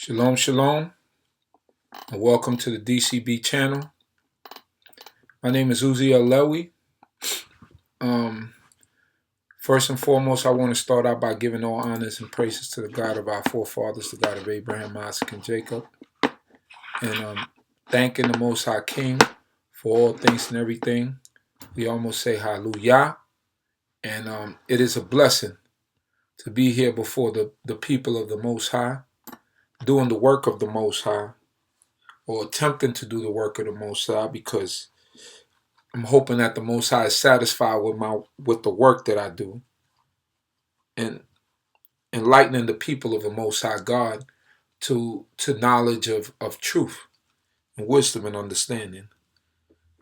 Shalom, shalom, and welcome to the DCB channel. My name is UZZIEL LEWI. First and foremost, I want to start out by giving all honors and praises to the God of our forefathers, the God of Abraham, Isaac, and Jacob, and thanking the Most High King for all things and everything. We almost say hallelujah, and it is a blessing to be here before the people of the Most High, doing the work of the Most High, or attempting to do the work of the Most High, because I'm hoping that the Most High is satisfied with the work that I do, and enlightening the people of the Most High God to knowledge of truth and wisdom and understanding.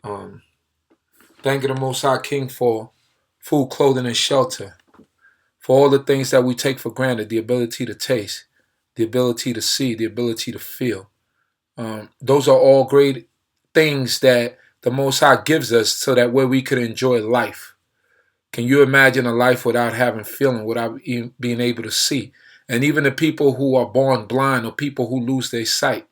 Thanking the Most High King for food, clothing, and shelter, for all the things that we take for granted, the ability to taste, the ability to see, the ability to feel. Those are all great things that the Most High gives us so that way we could enjoy life. Can you imagine a life without having feeling, without being able to see? And even the people who are born blind or people who lose their sight,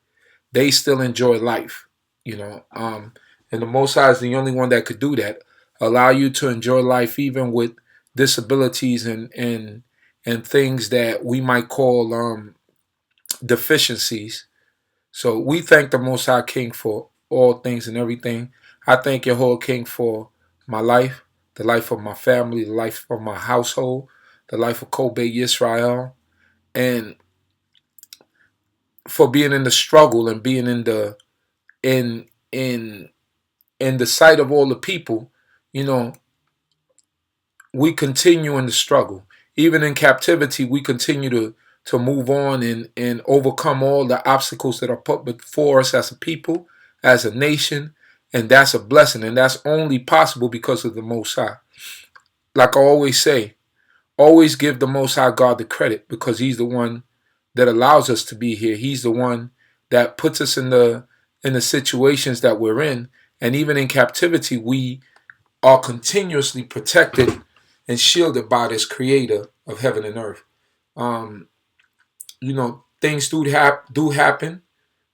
they still enjoy life, And the Most High is the only one that could do that, allow you to enjoy life even with disabilities and things that we might call deficiencies. So we thank the Most High King for all things and everything. I thank Yahuwah King for my life, the life of my family, the life of my household, the life of Kobe Yisrael, and for being in the struggle and being in the in the sight of all the people. We continue in the struggle. Even in captivity, we continue to move on and overcome all the obstacles that are put before us as a people, as a nation, and that's a blessing. And that's only possible because of the Most High. Like I always say, always give the Most High God the credit, because He's the one that allows us to be here. He's the one that puts us in the situations that we're in. And even in captivity, we are continuously protected and shielded by this creator of heaven and earth. Things do happen.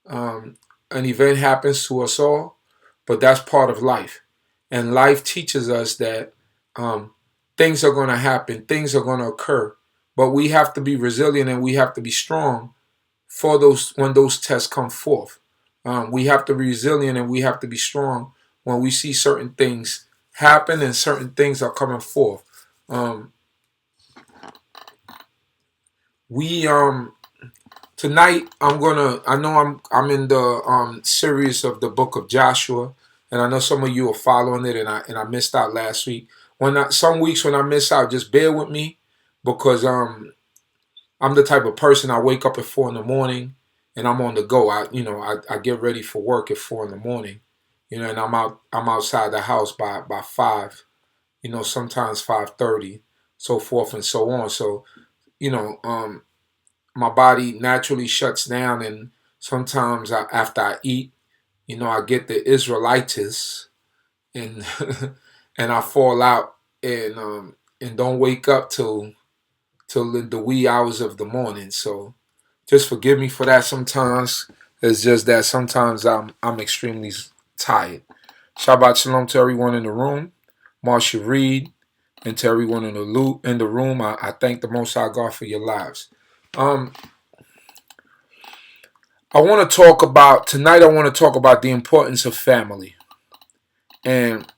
An event happens to us all, but that's part of life. And life teaches us that things are going to happen, things are going to occur, but we have to be resilient and we have to be strong for those when those tests come forth. We have to be resilient and we have to be strong when we see certain things happen and certain things are coming forth. We Tonight I know I'm in the series of the book of Joshua, and I know some of you are following it, and I missed out last week. Some weeks when I miss out, just bear with me, because I'm the type of person, I wake up at 4 in the morning and I'm on the go. I get ready for work at 4 in the morning, and I'm outside the house by 5, sometimes 5:30, so forth and so on. So, my body naturally shuts down, and sometimes after I eat, I get the Israelitis, and and I fall out and don't wake up till the wee hours of the morning. So just forgive me for that. Sometimes it's just that sometimes I'm extremely tired. Shabbat shalom to everyone in the room. Marsha Reed, and to everyone in the room. I thank the Most High God for your lives. I want to talk about tonight. I want to talk about the importance of family. And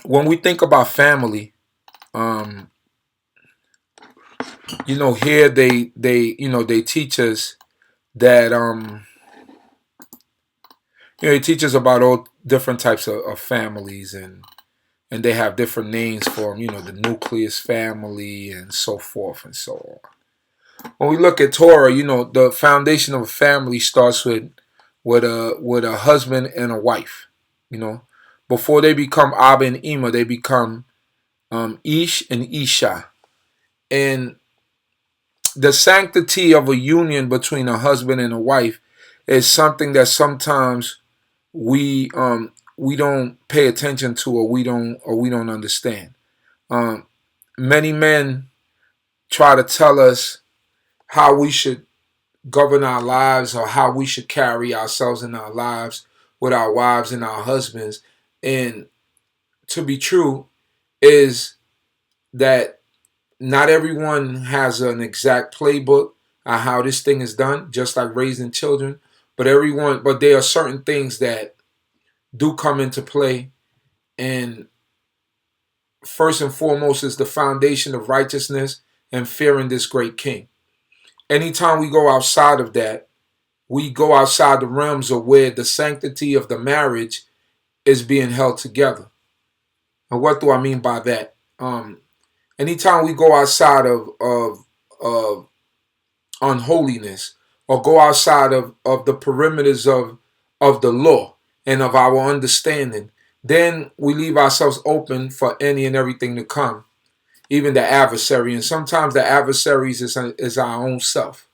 when we think about family, here they teach us that they teach us about all different types of families, and they have different names for them. The nucleus family and so forth and so on. When we look at Torah, the foundation of a family starts with a husband and a wife. Before they become Abba and Ima, they become Ish and Isha. And the sanctity of a union between a husband and a wife is something that sometimes we don't pay attention to, or we don't understand. Many men try to tell us how we should govern our lives, or how we should carry ourselves in our lives with our wives and our husbands. And to be true is that not everyone has an exact playbook on how this thing is done, just like raising children. But there are certain things that do come into play. And first and foremost is the foundation of righteousness and fearing this great king. Anytime we go outside of that, we go outside the realms of where the sanctity of the marriage is being held together. And what do I mean by that? Anytime we go outside of unholiness, or go outside of the perimeters of the law and of our understanding, then we leave ourselves open for any and everything to come, even the adversary. And sometimes the adversaries is our own self.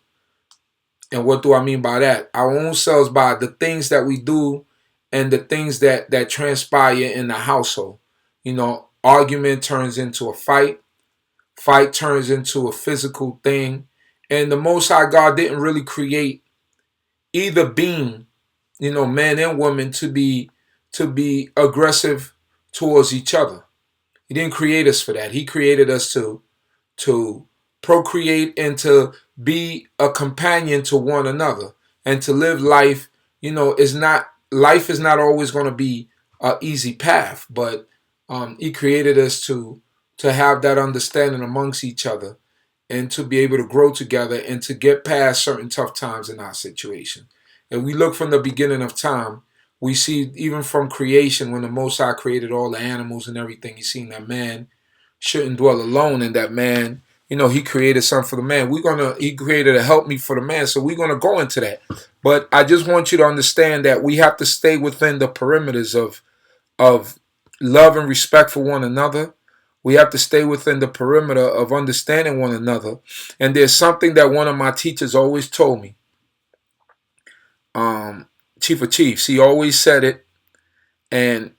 And what do I mean by that? Our own selves, by the things that we do and the things that transpire in the household. Argument turns into a fight. Fight turns into a physical thing. And the Most High God didn't really create either being, man and woman, to be aggressive towards each other. He didn't create us for that. He created us to procreate and to be a companion to one another and to live life. Life is not always going to be an easy path, but he created us to have that understanding amongst each other, and to be able to grow together and to get past certain tough times in our situation. And we look from the beginning of time, we see even from creation, when the Most High created all the animals and everything, he seen that man shouldn't dwell alone, and that man, he created something for the man. He created a helpmeet for the man, so we're gonna go into that. But I just want you to understand that we have to stay within the perimeters of love and respect for one another. We have to stay within the perimeter of understanding one another. And there's something that one of my teachers always told me. Chief of Chiefs, he always said it, and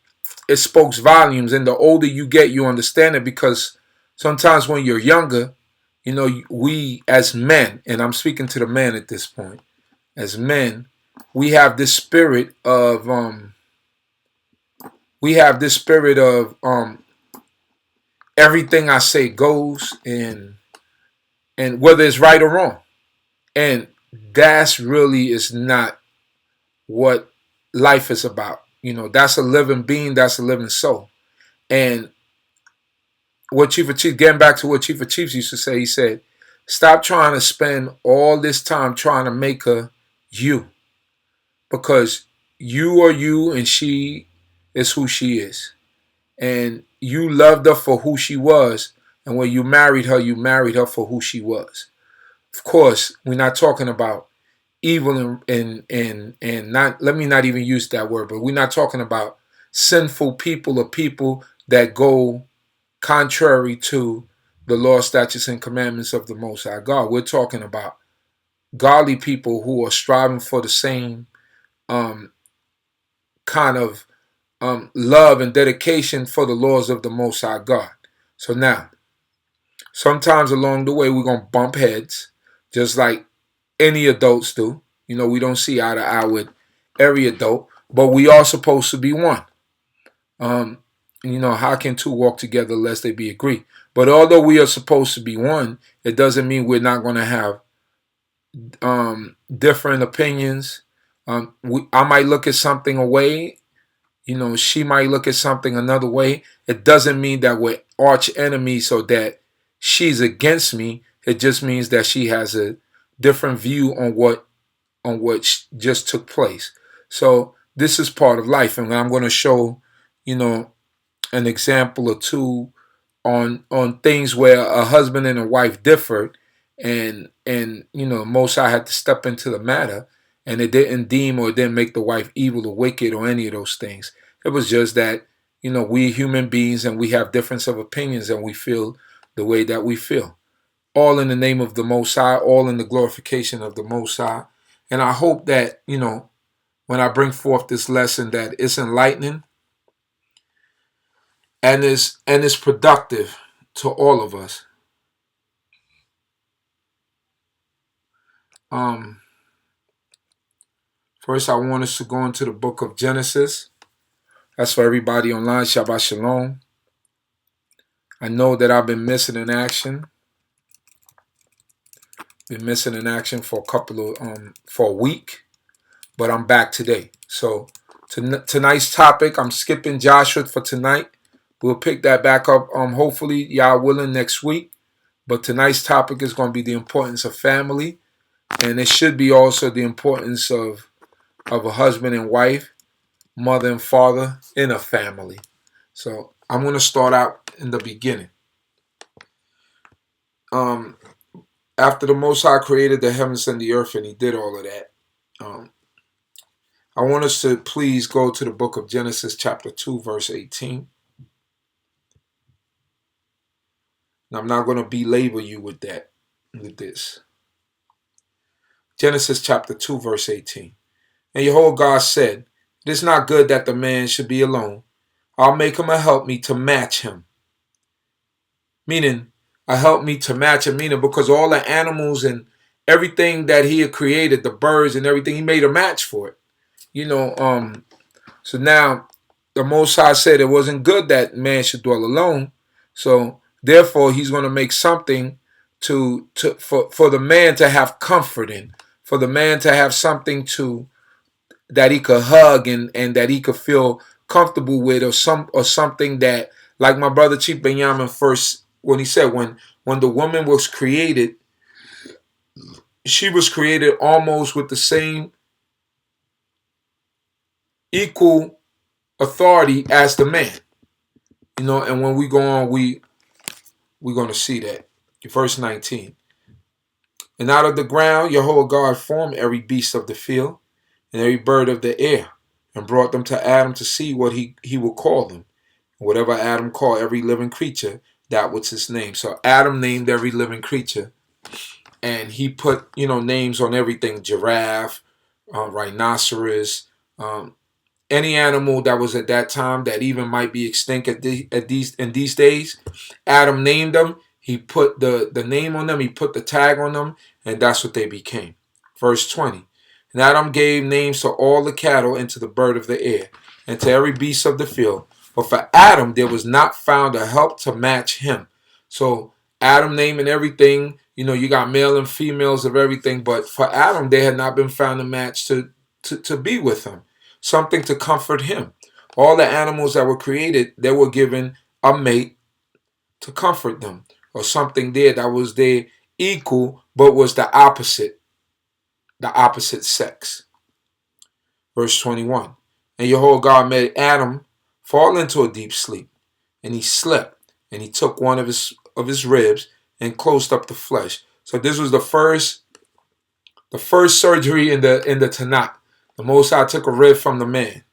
it spoke volumes. And the older you get, you understand it, because sometimes when you're younger, we as men, and I'm speaking to the men at this point, as men, we have this spirit of everything I say goes, and whether it's right or wrong. And that's really is not what life is about. That's a living being, that's a living soul. And what Chief of Chiefs, getting back to what Chief of Chiefs used to say, he said, stop trying to spend all this time trying to make her you. Because you are you and she is who she is. And you loved her for who she was. And when you married her for who she was. Of course, we're not talking about evil and not, let me not even use that word, but we're not talking about sinful people or people that go contrary to the law, statutes, and commandments of the Most High God. We're talking about godly people who are striving for the same kind of love and dedication for the laws of the Most High God. So now, sometimes along the way, we're going to bump heads, just like any adults do. We don't see eye to eye with every adult, but we are supposed to be one. How can two walk together unless they be agreed? But although we are supposed to be one, it doesn't mean we're not going to have different opinions. I might look at something a way, she might look at something another way. It doesn't mean that we're arch enemies or that she's against me. It just means that she has a different view on what just took place. So this is part of life, and I'm going to show, an example or two on things where a husband and a wife differed, and Most High had to step into the matter, and it didn't deem or it didn't make the wife evil or wicked or any of those things. It was just that we human beings and we have difference of opinions and we feel the way that we feel. All in the name of the Most High, all in the glorification of the Most High. And I hope that, when I bring forth this lesson, that it's enlightening and it's productive to all of us. Um, First, I want us to go into the book of Genesis. That's for everybody online. Shabbat Shalom. I know that I've been missing in action. Been missing in action for a week, but I'm back today. So tonight's topic, I'm skipping Joshua for tonight. We'll pick that back up, hopefully, y'all willing, next week. But tonight's topic is going to be the importance of family, and it should be also the importance of a husband and wife, mother and father in a family. So I'm going to start out in the beginning. After the Most High created the heavens and the earth, and he did all of that, I want us to please go to the book of Genesis chapter 2, verse 18. And I'm not going to belabor you with this. Genesis chapter 2, verse 18. And Jehovah God said, it is not good that the man should be alone. I'll make him a helpmeet to match him. Meaning, a helpmeet to match him, meaning because all the animals and everything that he had created, the birds and everything, he made a match for it. So now the Most High said it wasn't good that man should dwell alone. So therefore, he's going to make something for the man to have comfort in, for the man to have something that he could hug and that he could feel comfortable with, or something that, like my brother Chief Benjamin first, when he said when the woman was created, she was created almost with the same equal authority as the man. And when we go on, we're going to see that. Verse 19. And out of the ground Jehovah God formed every beast of the field and every bird of the air, and brought them to Adam to see what he would call them. Whatever Adam called every living creature, that was his name. So Adam named every living creature, and he put names on everything: giraffe, rhinoceros, any animal that was at that time that even might be extinct in these days. Adam named them. He put the name on them. He put the tag on them, and that's what they became. Verse 20. And Adam gave names to all the cattle and to the bird of the air and to every beast of the field. But for Adam there was not found a help to match him. So Adam naming everything, you got male and females of everything, but for Adam there had not been found a match to be with him, something to comfort him. All the animals that were created, they were given a mate to comfort them, or something there that was their equal but was the opposite sex. Verse 21. And Jehovah God made Adam fall into a deep sleep, and he slept, and he took one of his ribs and closed up the flesh. So this was the first surgery in the Tanakh. The Most High took a rib from the man.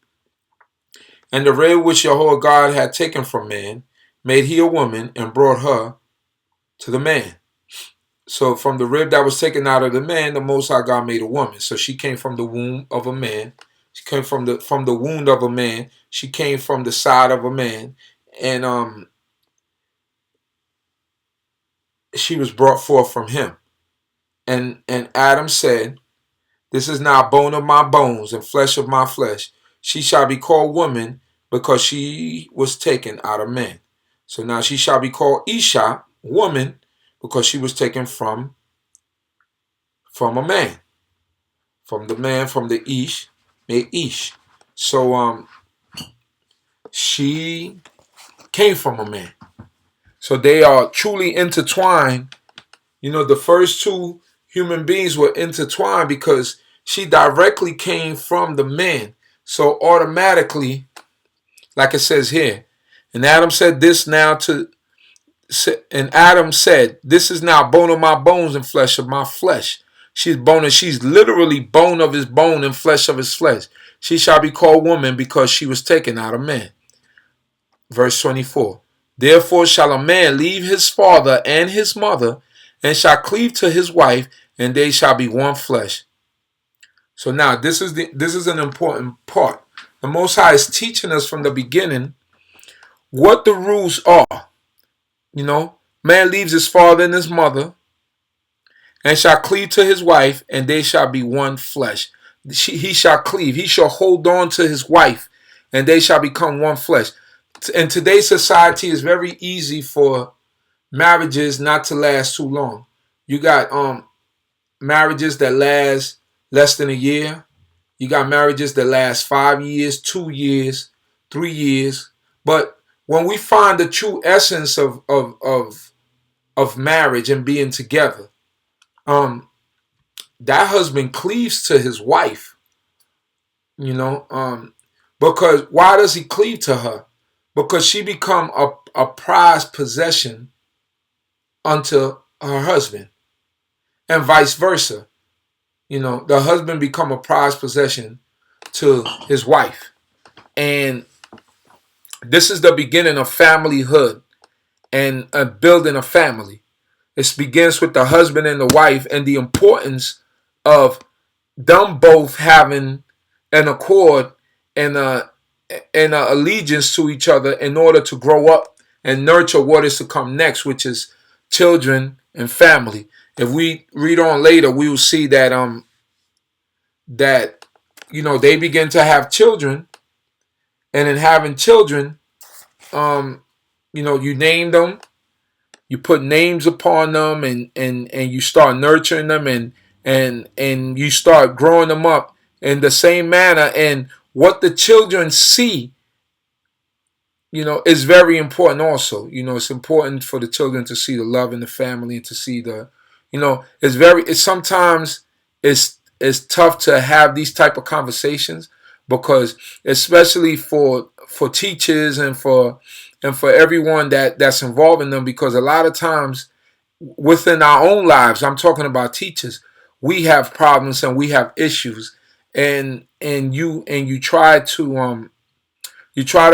And the rib which Jehovah God had taken from man, made he a woman, and brought her to the man. So from the rib that was taken out of the man, the Most High God made a woman. So she came from the womb of a man. She came from the wound of a man. She came from the side of a man. And she was brought forth from him. And Adam said, this is now bone of my bones and flesh of my flesh. She shall be called woman, because she was taken out of man. So now she shall be called Isha, woman, because she was taken from a man. From the man, from the Ish, made Ish. So she came from a man. So they are truly intertwined. The first two human beings were intertwined because she directly came from the man. So automatically, like it says here, and Adam said, this is now bone of my bones and flesh of my flesh. She's bone, and she's literally bone of his bone and flesh of his flesh. She shall be called woman, because she was taken out of man. Verse 24. Therefore shall a man leave his father and his mother, and shall cleave to his wife, and they shall be one flesh. So now this is an important part. The Most High is teaching us from the beginning what the rules are. Man leaves his father and his mother, and shall cleave to his wife, and they shall be one flesh. He shall cleave. He shall hold on to his wife, and they shall become one flesh. In today's society, it's very easy for marriages not to last too long. You got marriages that last less than a year. You got marriages that last 5 years, 2 years, 3 years. But when we find the true essence of marriage and being together, that husband cleaves to his wife, because why does he cleave to her? Because she become a prized possession unto her husband, and vice versa. The husband become a prized possession to his wife. And this is the beginning of familyhood and building a family. It begins with the husband and the wife, and the importance of them both having an accord and an allegiance to each other in order to grow up and nurture what is to come next, which is children and family. If we read on later, we will see that they begin to have children, and in having children, you name them, you put names upon them, and you start nurturing them, and you start growing them up in the same manner. And what the children see, is very important also. It's important for the children to see the love in the family, and to see it's tough to have these type of conversations, because especially for teachers and for everyone that's involved in them, because a lot of times within our own lives, I'm talking about teachers, we have problems and we have issues, and you try to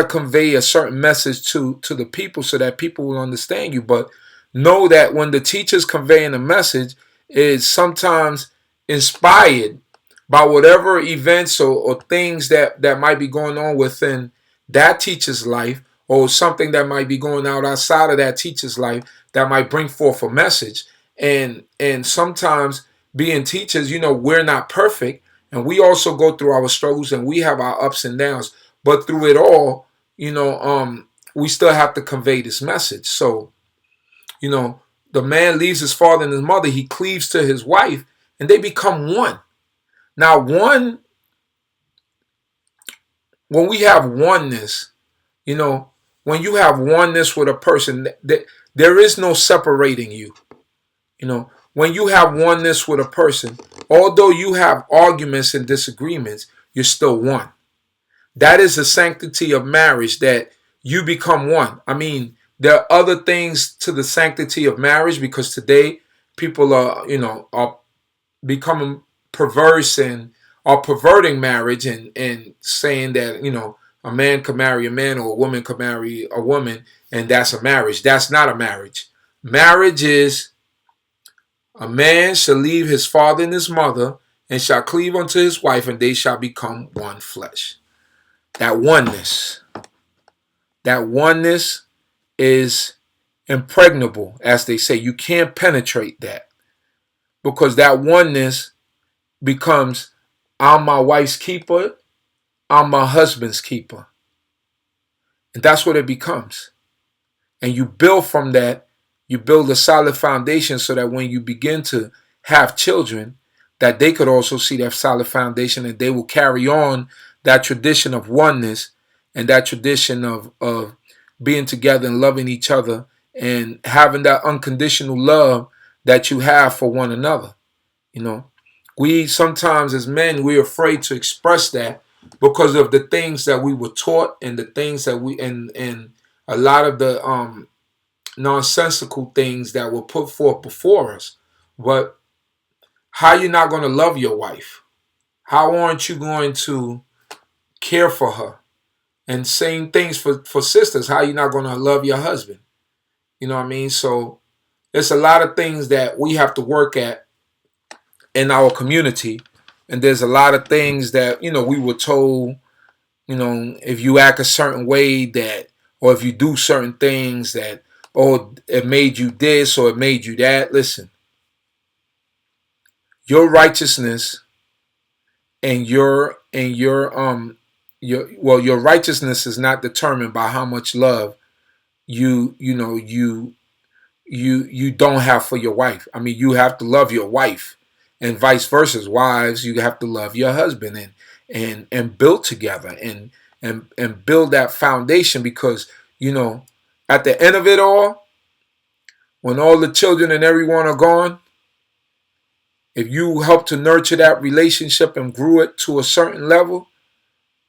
convey a certain message to the people so that people will understand you. But know that when the teacher's conveying a message, is sometimes inspired by whatever events or things that might be going on within that teacher's life, or something that might be going out outside of that teacher's life that might bring forth a message. And sometimes, being teachers, we're not perfect, and we also go through our struggles, and we have our ups and downs. But through it all, we still have to convey this message. So, the man leaves his father and his mother, he cleaves to his wife, and they become one. Now, when we have oneness, when you have oneness with a person, there is no separating you. When you have oneness with a person, although you have arguments and disagreements, you're still one. That is the sanctity of marriage, that you become one. I mean, there are other things to the sanctity of marriage, because today people are becoming perverse and are perverting marriage, and saying that, a man could marry a man, or a woman could marry a woman, and that's a marriage. That's not a marriage. Marriage is, a man shall leave his father and his mother, and shall cleave unto his wife, and they shall become one flesh. That oneness is impregnable, as they say. You can't penetrate that, because that oneness becomes, I'm my wife's keeper, I'm my husband's keeper. And that's what it becomes. And you build from that, you build a solid foundation, so that when you begin to have children, that they could also see that solid foundation, and they will carry on that tradition of oneness, and that tradition of being together and loving each other, and having that unconditional love that you have for one another. We sometimes, as men, we're afraid to express that, because of the things that we were taught, and the things that and a lot of the nonsensical things that were put forth before us. But how you not going to love your wife? How aren't you going to care for her? And same things for sisters. How you not going to love your husband? You know what I mean? So there's a lot of things that we have to work at in our community. And there's a lot of things that, we were told, if you act a certain way, that, or if you do certain things, that, oh, it made you this or it made you that. Listen, your righteousness and your righteousness is not determined by how much love you don't have for your wife. I mean, you have to love your wife, and vice versa. Wives, you have to love your husband, and build together, and build that foundation, because at the end of it all, when all the children and everyone are gone, if you help to nurture that relationship and grew it to a certain level,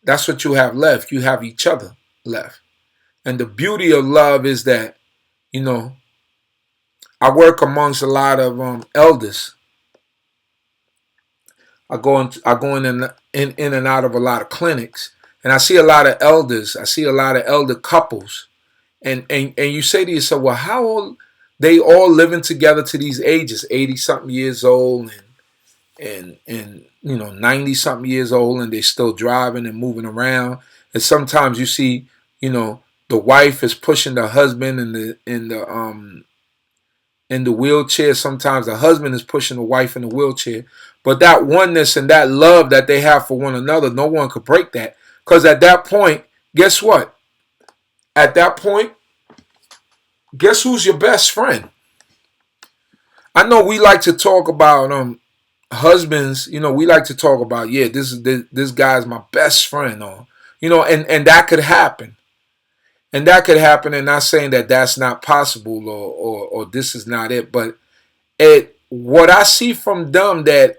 that's what you have left. You have each other left. And the beauty of love is that, I work amongst a lot of elders. I go in and out of a lot of clinics, and I see a lot of elders. I see a lot of elder couples, and you say to yourself, well, how old? They all living together to these ages, 80 something years old, and 90 something years old, and they're still driving and moving around. And sometimes you see, the wife is pushing the husband in the wheelchair. Sometimes the husband is pushing the wife in the wheelchair. But that oneness and that love that they have for one another, no one could break that. Because at that point, guess what? At that point, guess who's your best friend? I know we like to talk about husbands. We like to talk about, yeah, this guy's my best friend, or and that could happen. And that could happen, and not saying that that's not possible, or this is not it, but what I see from them, that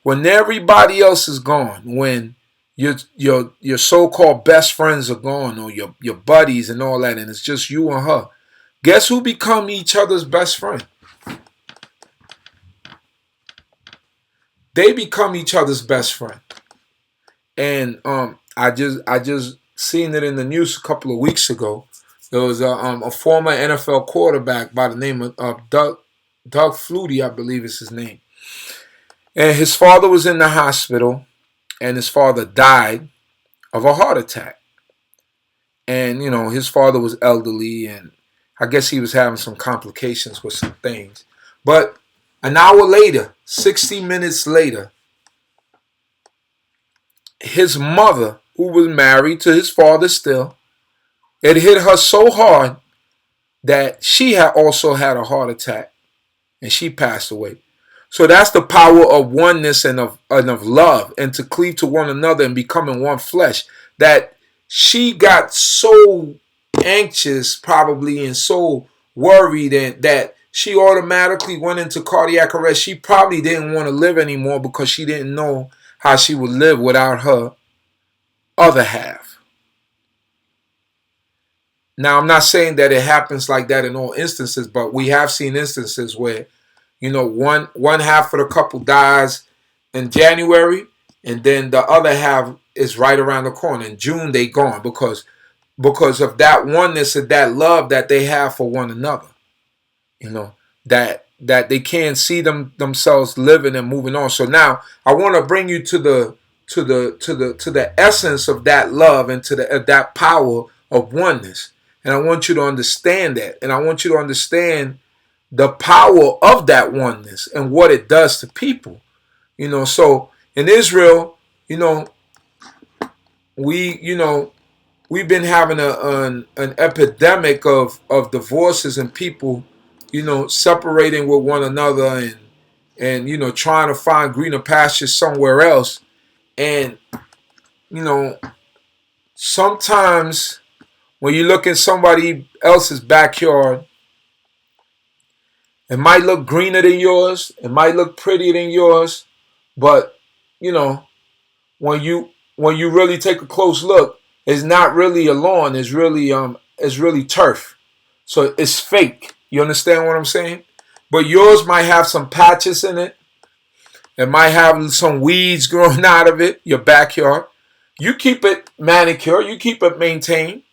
when everybody else is gone, when your so-called best friends are gone, or your buddies and all that, and it's just you and her, guess who become each other's best friend? They become each other's best friend. And I just seen it in the news a couple of weeks ago. There was a former NFL quarterback by the name of Doug Flutie, I believe is his name. And his father was in the hospital, and his father died of a heart attack. And, his father was elderly, and I guess he was having some complications with some things. But an hour later, 60 minutes later, his mother, who was married to his father still, it hit her so hard that she had also had a heart attack, and she passed away. So that's the power of oneness and of love, and to cleave to one another and becoming one flesh, that she got so anxious probably, and so worried, and that she automatically went into cardiac arrest. She probably didn't want to live anymore, because she didn't know how she would live without her other half. Now, I'm not saying that it happens like that in all instances, but we have seen instances where, one half of the couple dies in January, and then the other half is right around the corner. In June, they gone because of that oneness and that love that they have for one another. That they can't see themselves living and moving on. So now I want to bring you to the essence of that love, and to that power of oneness. And I want you to understand that. And I want you to understand the power of that oneness and what it does to people. So in Israel, we've been having an epidemic of divorces, and people, separating with one another, and trying to find greener pastures somewhere else. And sometimes when you look in somebody else's backyard, it might look greener than yours, it might look prettier than yours, but when you really take a close look, it's not really a lawn, it's really turf. So it's fake. You understand what I'm saying? But yours might have some patches in it. It might have some weeds growing out of it, your backyard. You keep it manicured, you keep it maintained.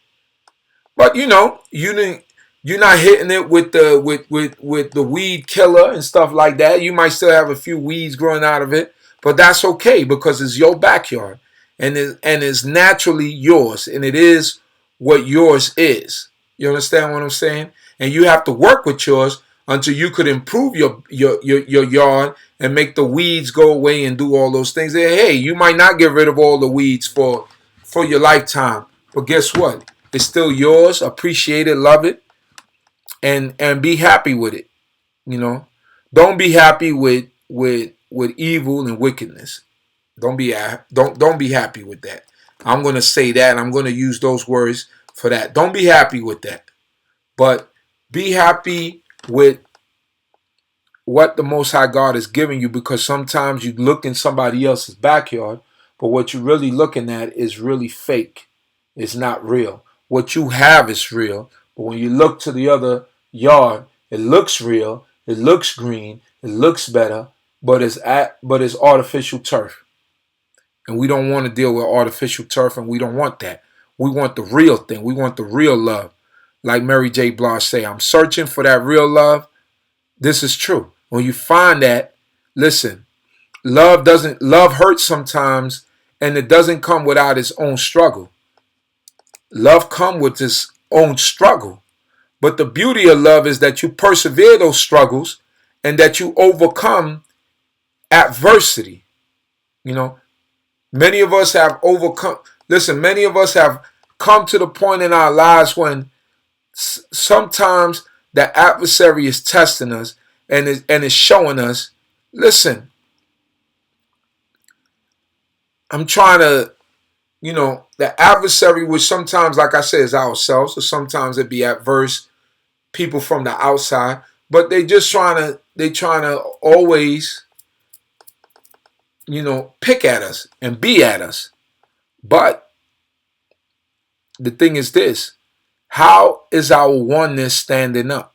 But you're not hitting it with the weed killer and stuff like that. You might still have a few weeds growing out of it, but that's okay, because it's your backyard, and it's naturally yours, and it is what yours is. You understand what I'm saying? And you have to work with yours until you could improve your yard and make the weeds go away and do all those things. And hey, you might not get rid of all the weeds for your lifetime, but guess what? It's still yours. Appreciate it, love it, and be happy with it. You know, don't be happy with evil and wickedness. Don't be happy with that. I'm gonna say that. I'm gonna use those words for that. Don't be happy with that, but be happy with what the Most High God is giving you, because sometimes you look in somebody else's backyard, but what you're really looking at is really fake. It's not real. What you have is real, but when you look to the other yard, it looks real, it looks green, it looks better, but it's artificial turf. And we don't want to deal with artificial turf, and we don't want that. We want the real thing. We want the real love. Like Mary J. Blige say, I'm searching for that real love. This is true. When you find that, listen, love hurts sometimes, and it doesn't come without its own struggle. Love comes with its own struggle. But the beauty of love is that you persevere those struggles and that you overcome adversity. You know, many of us have overcome, listen, many of us have come to the point in our lives when sometimes the adversary is testing us and is showing us, listen, I'm trying to, the adversary, which sometimes, like I said, is ourselves, or sometimes it be adverse people from the outside, but they trying to always, pick at us and be at us. But the thing is this, how is our oneness standing up?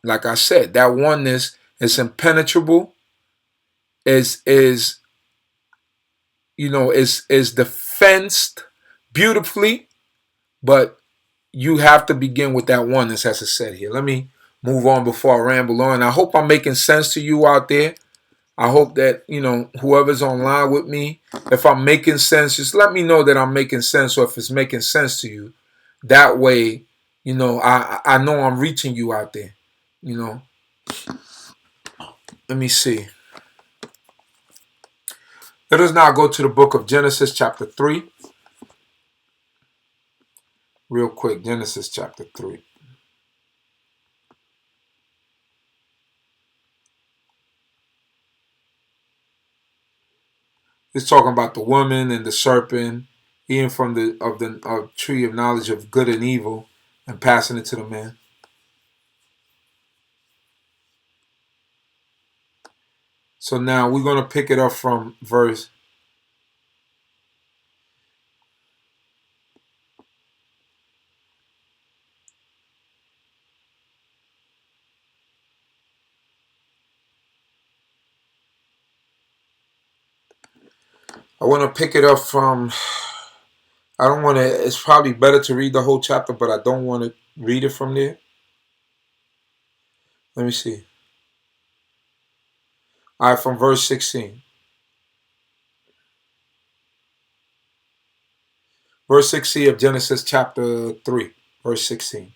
Like I said, that oneness is impenetrable, is defensed beautifully, but you have to begin with that oneness, as I said here. Let me move on before I ramble on. I hope I'm making sense to you out there. I hope that, whoever's online with me, if I'm making sense, just let me know that I'm making sense, or if it's making sense to you. That way, I know I'm reaching you out there. Let me see. Let us now go to the book of Genesis chapter 3. Real quick, Genesis chapter 3. It's talking about the woman and the serpent eating from the tree of knowledge of good and evil and passing it to the man. So now we're going to pick it up from verse. I want to pick it up from, I don't want to, it's probably better to read the whole chapter, but I don't want to read it from there. Let me see. All right, from verse 16. Verse 16 of Genesis chapter 3, verse 16.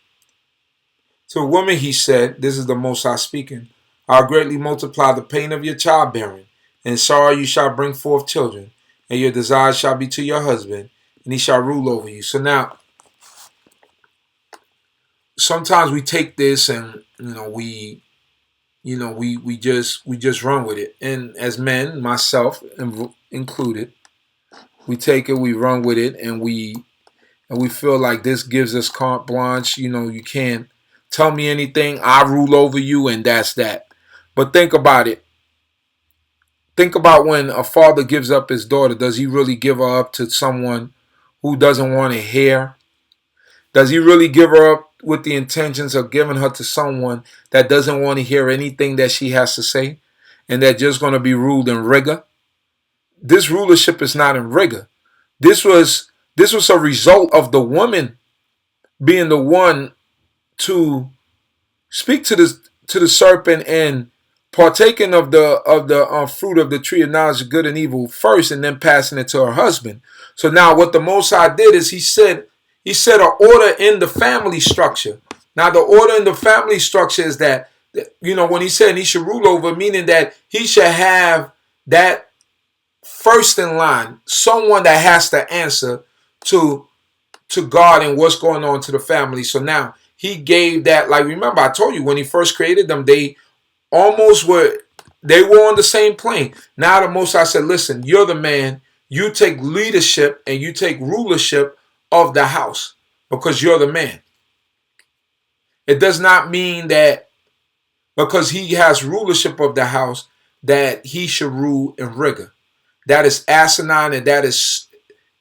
To a woman he said, this is the Most High speaking, I'll greatly multiply the pain of your childbearing. In sorrow you shall bring forth children, and your desire shall be to your husband, and he shall rule over you. So now, sometimes we take this and we just run with it. And as men, myself included, we take it, we run with it, and we feel like this gives us carte blanche. You can't tell me anything. I rule over you, and that's that. But think about it. Think about when a father gives up his daughter. Does he really give her up to someone who doesn't want to hear? Does he really give her up with the intentions of giving her to someone that doesn't want to hear anything that she has to say, and that's just going to be ruled in rigor? This rulership is not in rigor. This was a result of the woman being the one to speak to the serpent and partaking of the fruit of the tree of knowledge of good and evil first, and then passing it to her husband. So now what the Most High did is he set an order in the family structure. Now the order in the family structure is that When he said he should rule over, meaning that he should have that first in line, someone that has to answer to God and what's going on to the family. So now he gave that, like, remember I told you when he first created them, they were on the same plane. Now the Most High said, listen, you're the man, you take leadership and you take rulership of the house because you're the man. It does not mean that because he has rulership of the house that he should rule in rigor. That is asinine and that is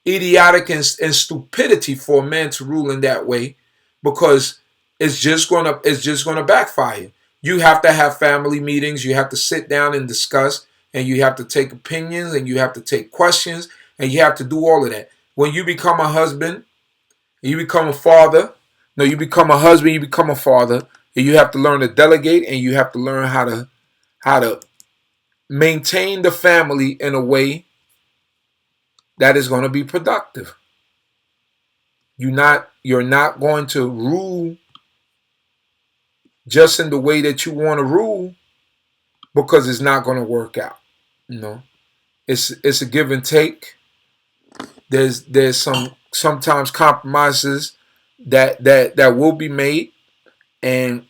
idiotic and stupidity for a man to rule in that way, because it's just gonna backfire. You have to have family meetings. You have to sit down and discuss, and you have to take opinions, and you have to take questions, and you have to do all of that. When you become a husband, you become a father. No, you become a husband. You become a father, and you have to learn to delegate, and you have to learn how to maintain the family in a way that is going to be productive. You're not going to rule just in the way that you want to rule, because it's not going to work out. It's a give and take. There's sometimes compromises that will be made, and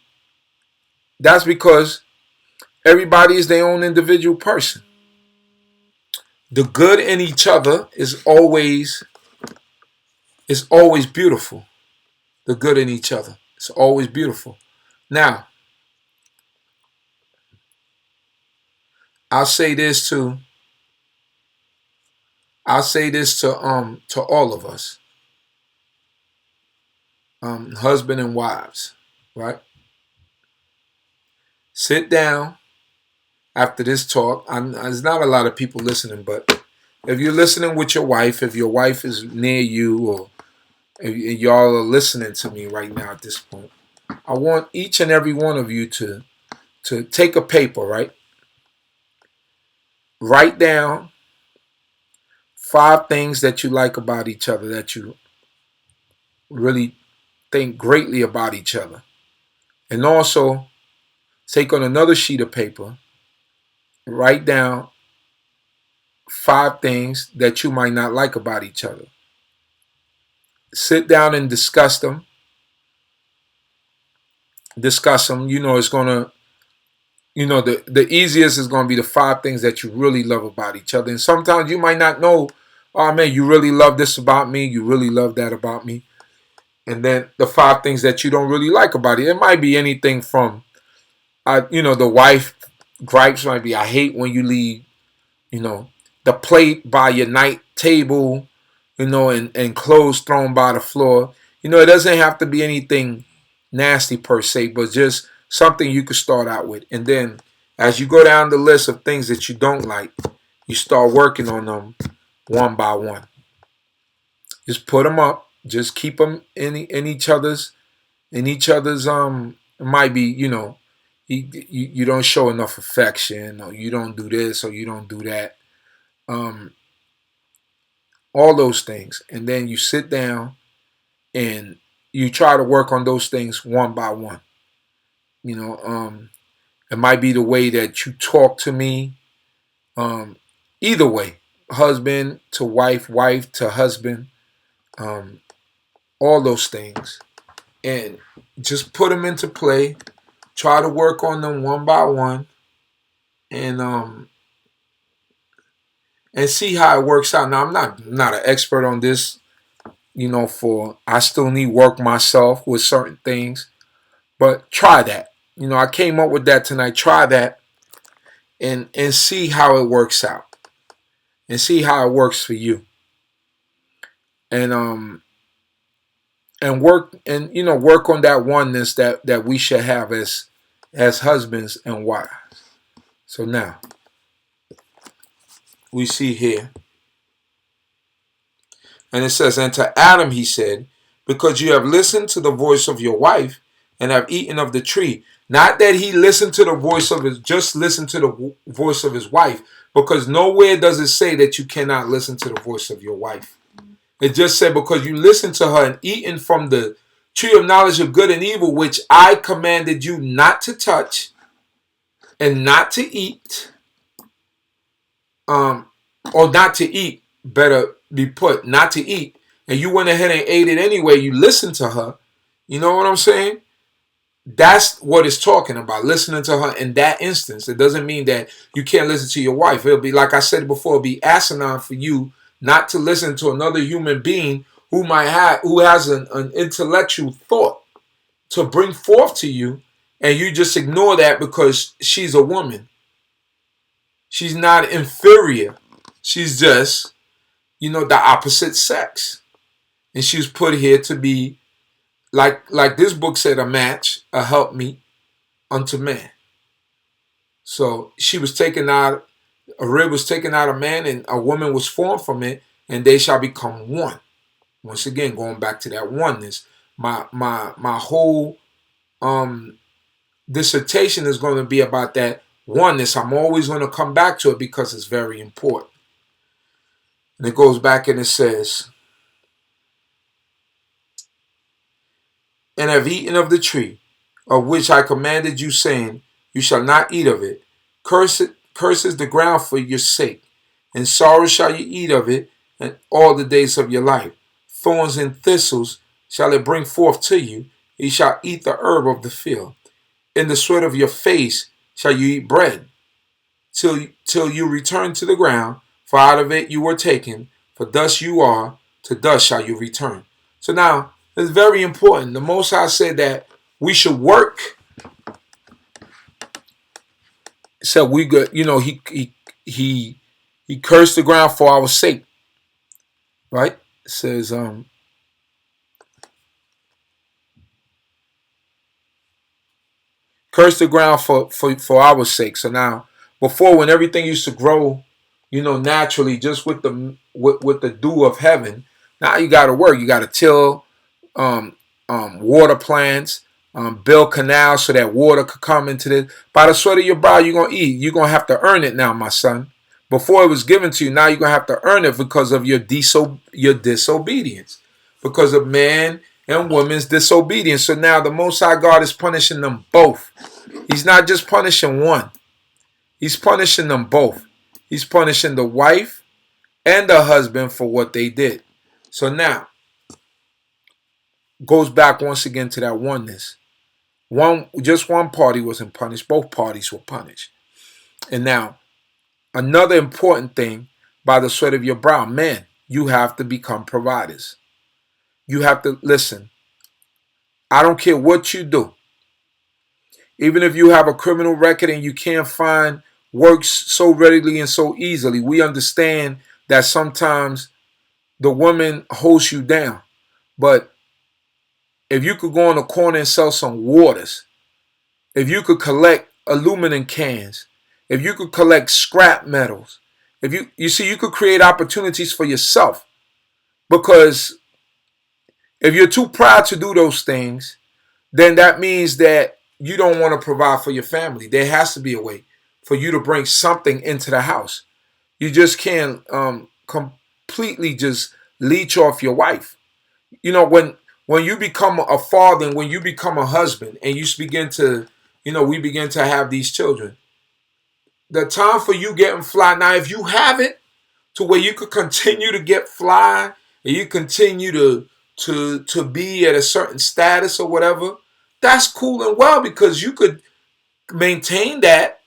that's because everybody is their own individual person. The good in each other is always beautiful. The good in each other. It's always beautiful. Now, I'll say this to all of us, husband and wives, right? Sit down after this talk. There's not a lot of people listening, but if you're listening with your wife, if your wife is near you, or if y'all are listening to me right now at this point, I want each and every one of you to take a paper, right? Write down 5 things that you like about each other, that you really think greatly about each other. And also take on another sheet of paper, write down 5 things that you might not like about each other. Sit down and discuss them. It's going to, the easiest is going to be the 5 things that you really love about each other. And sometimes you might not know, oh man, you really love this about me, you really love that about me. And then the 5 things that you don't really like about it. It might be anything from, the wife gripes might be, I hate when you leave, the plate by your night table, and clothes thrown by the floor. It doesn't have to be anything nasty per se, but just something you could start out with. And then as you go down the list of things that you don't like, you start working on them one by one. Just put them up. Just keep them in each other's. It might be, you don't show enough affection, or you don't do this, or you don't do that. All those things. And then you sit down and you try to work on those things one by one. It might be the way that you talk to me. Either way, husband to wife, wife to husband. All those things. And just put them into play. Try to work on them one by one. And see how it works out. Now, I'm not an expert on this, I still need work myself with certain things. But try that. I came up with that tonight. Try that and see how it works out. And see how it works for you. And work on that oneness that we should have as husbands and wives. So now we see here, and it says, and to Adam he said, because you have listened to the voice of your wife and have eaten of the tree. Not that he listened to the voice of just listen to the voice of his wife, because nowhere does it say that you cannot listen to the voice of your wife. It just said because you listened to her and eaten from the tree of knowledge of good and evil, which I commanded you not to touch and not to eat, or not to eat, better be put, not to eat, and you went ahead and ate it anyway, you listened to her, you know what I'm saying? That's what it's talking about, listening to her in that instance. It doesn't mean that you can't listen to your wife. It'll be, like I said before, it'll be asinine for you not to listen to another human being who has an intellectual thought to bring forth to you, and you just ignore that because she's a woman. She's not inferior. She's just, the opposite sex. And she was put here to be, like this book said, a match, a helpmeet unto man. So she was taken out, a rib was taken out of man, and a woman was formed from it, and they shall become one. Once again, going back to that oneness. My whole dissertation is going to be about that oneness. I'm always going to come back to it because it's very important. And it goes back and it says, and have eaten of the tree, of which I commanded you, saying, you shall not eat of it. Curses the ground for your sake, and sorrow shall you eat of it, and all the days of your life. Thorns and thistles shall it bring forth to you. You shall eat the herb of the field. In the sweat of your face shall you eat bread, till you return to the ground, for out of it you were taken, for dust you are, to dust shall you return. So now, it's very important. The Most High said that we should work. So we got, he cursed the ground for our sake, right? It says, curse the ground for our sake. So now, before, when everything used to grow, naturally, just with the dew of heaven, now you got to work. You got to till, water plants, build canals so that water could come into this. By the sweat of your brow, you're going to eat. You're going to have to earn it now, my son. Before it was given to you, now you're going to have to earn it because of your disobedience. Because of man and woman's disobedience. So now the Most High God is punishing them both. He's not just punishing one. He's punishing them both. He's punishing the wife and the husband for what they did. So now, goes back once again to that oneness. Just one party wasn't punished. Both parties were punished. And now, another important thing, by the sweat of your brow, men, you have to become providers. You have to listen. I don't care what you do. Even if you have a criminal record and you can't find works so readily and so easily, we understand that sometimes the woman holds you down. But if you could go on the corner and sell some waters, if you could collect aluminum cans, if you could collect scrap metals, if you could create opportunities for yourself. Because if you're too proud to do those things, then that means that you don't want to provide for your family. There has to be a way for you to bring something into the house. You just can't completely just leech off your wife. When you become a father and when you become a husband and you begin to, we begin to have these children, the time for you getting fly, now if you have it to where you could continue to get fly and you continue to be at a certain status or whatever, that's cool and well because you could maintain that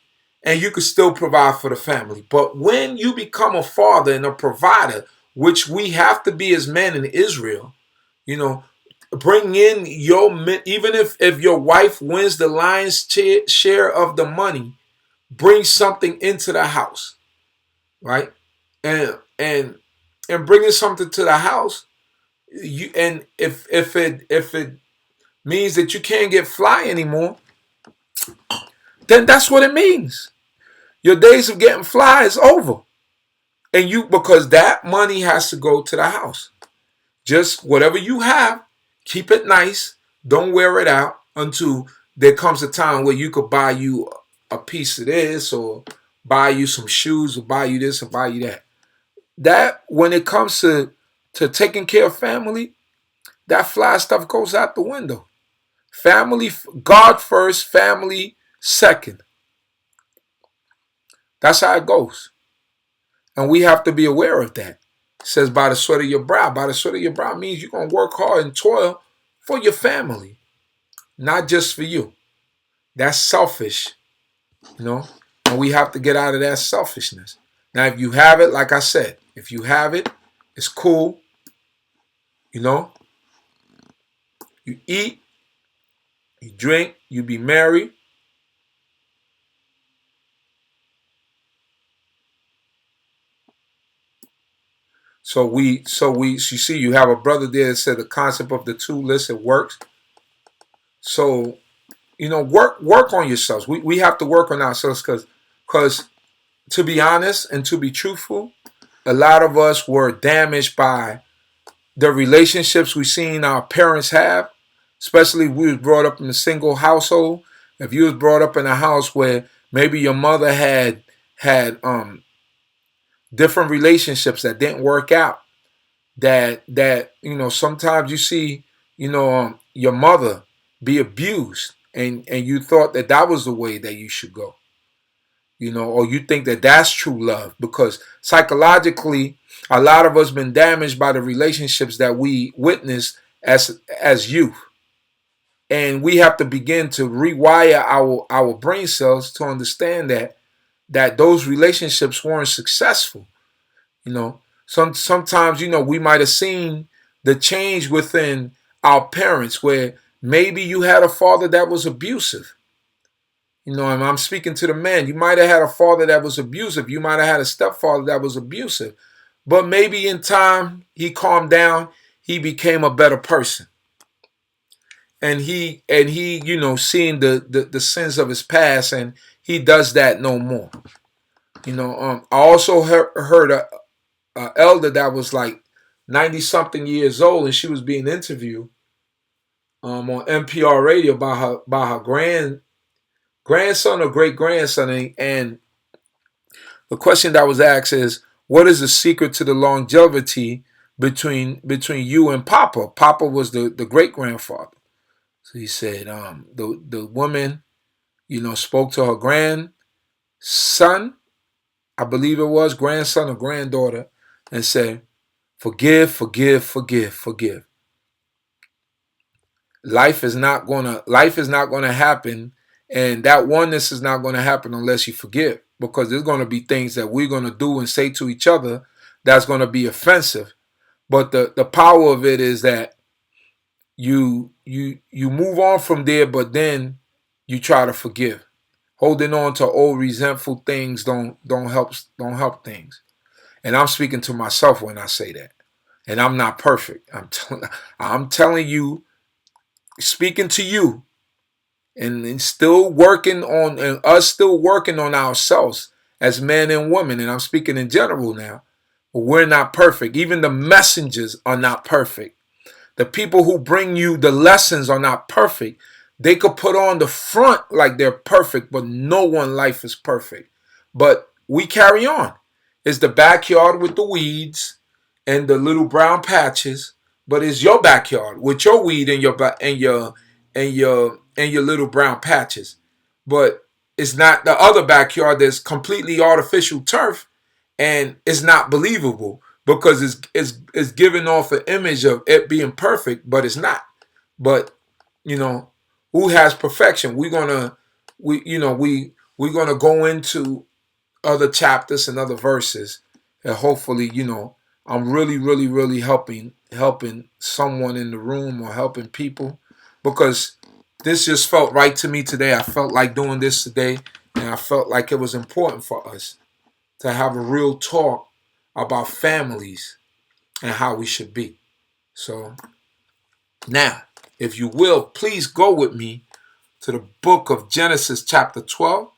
and you could still provide for the family. But when you become a father and a provider, which we have to be as men in Israel, bring in even if your wife wins the lion's share of the money, bring something into the house, right? And bringing something to the house, and if it means that you can't get fly anymore, then that's what it means. Your days of getting fly is over. And because that money has to go to the house. Just whatever you have, keep it nice. Don't wear it out until there comes a time where you could buy you a piece of this or buy you some shoes or buy you this or buy you that. That, when it comes to taking care of family, that fly stuff goes out the window. Family, God first, family second. That's how it goes. And we have to be aware of that. It says by the sweat of your brow. By the sweat of your brow means you're going to work hard and toil for your family, not just for you. That's selfish, you know. And we have to get out of that selfishness. Now, if you have it, like I said, if you have it, it's cool. You know, you eat, you drink, you be merry. You see, you have a brother there that said the concept of the two list, it works. So, you know, work on yourselves. We have to work on ourselves because to be honest and to be truthful, a lot of us were damaged by the relationships we seen our parents have, especially if we was brought up in a single household. If you was brought up in a house where maybe your mother had different relationships that didn't work out, that you know, sometimes you see, you know, your mother be abused, and you thought that that was the way that you should go, you know, or you think that that's true love, because psychologically a lot of us been damaged by the relationships that we witnessed as youth, and we have to begin to rewire our brain cells to understand that those relationships weren't successful. You know, sometimes, you know, we might have seen the change within our parents where maybe you had a father that was abusive. You know, and I'm speaking to the man. You might have had a father that was abusive. You might have had a stepfather that was abusive. But maybe in time he calmed down, he became a better person. And he, you know, seeing the sins of his past, and he does that no more. You know, I also heard a elder that was like 90 something years old, and she was being interviewed on NPR radio by her grandson or great grandson, and the question that was asked is, what is the secret to the longevity between you and Papa? Papa was the great grandfather. So he said, the woman, you know, spoke to her grandson, I believe it was grandson or granddaughter, and said, forgive, forgive, forgive, forgive. Life is not gonna happen, and that oneness is not gonna happen unless you forgive, because there's gonna be things that we're gonna do and say to each other that's gonna be offensive. But the power of it is that you move on from there, but then you try to forgive. Holding on to old resentful things don't help things. And I'm speaking to myself when I say that. And I'm not perfect. I'm telling you, speaking to you, and still working on, and us still working on ourselves as men and women. And I'm speaking in general now. But we're not perfect. Even the messengers are not perfect. The people who bring you the lessons are not perfect. They could put on the front like they're perfect, but no one life is perfect. But we carry on. It's the backyard with the weeds and the little brown patches, but it's your backyard with your weed and your little brown patches. But it's not the other backyard that's completely artificial turf, and it's not believable because it's giving off an image of it being perfect, but it's not. But you know, who has perfection? We're gonna go into other chapters and other verses, and hopefully, you know, I'm really, really, really helping someone in the room or helping people, because this just felt right to me today. I felt like doing this today, and I felt like it was important for us to have a real talk about families and how we should be. So now, if you will, please go with me to the book of Genesis chapter 12,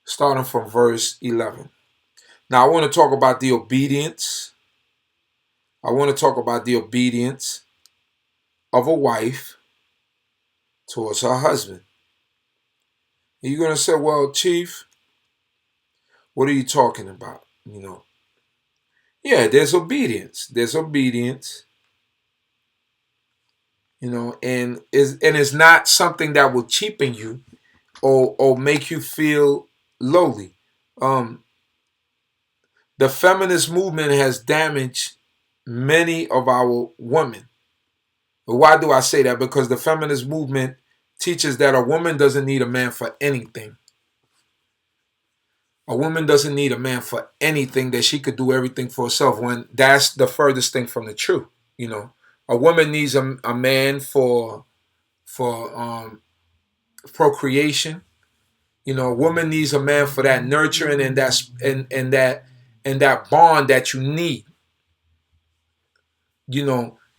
starting from verse 11. Now, I want to talk about the obedience. I want to talk about the obedience of a wife towards her husband. And you're going to say, well, Chief, what are you talking about? You know, yeah, there's obedience. There's obedience. and it's not something that will cheapen you or make you feel lowly. Um, the feminist movement has damaged many of our women. Why do I say that? Because the feminist movement teaches that a woman doesn't need a man for anything. A woman doesn't need a man for anything, that she could do everything for herself, when that's the furthest thing from the truth. A woman needs a man for procreation. A woman needs a man for that nurturing and that bond that you need.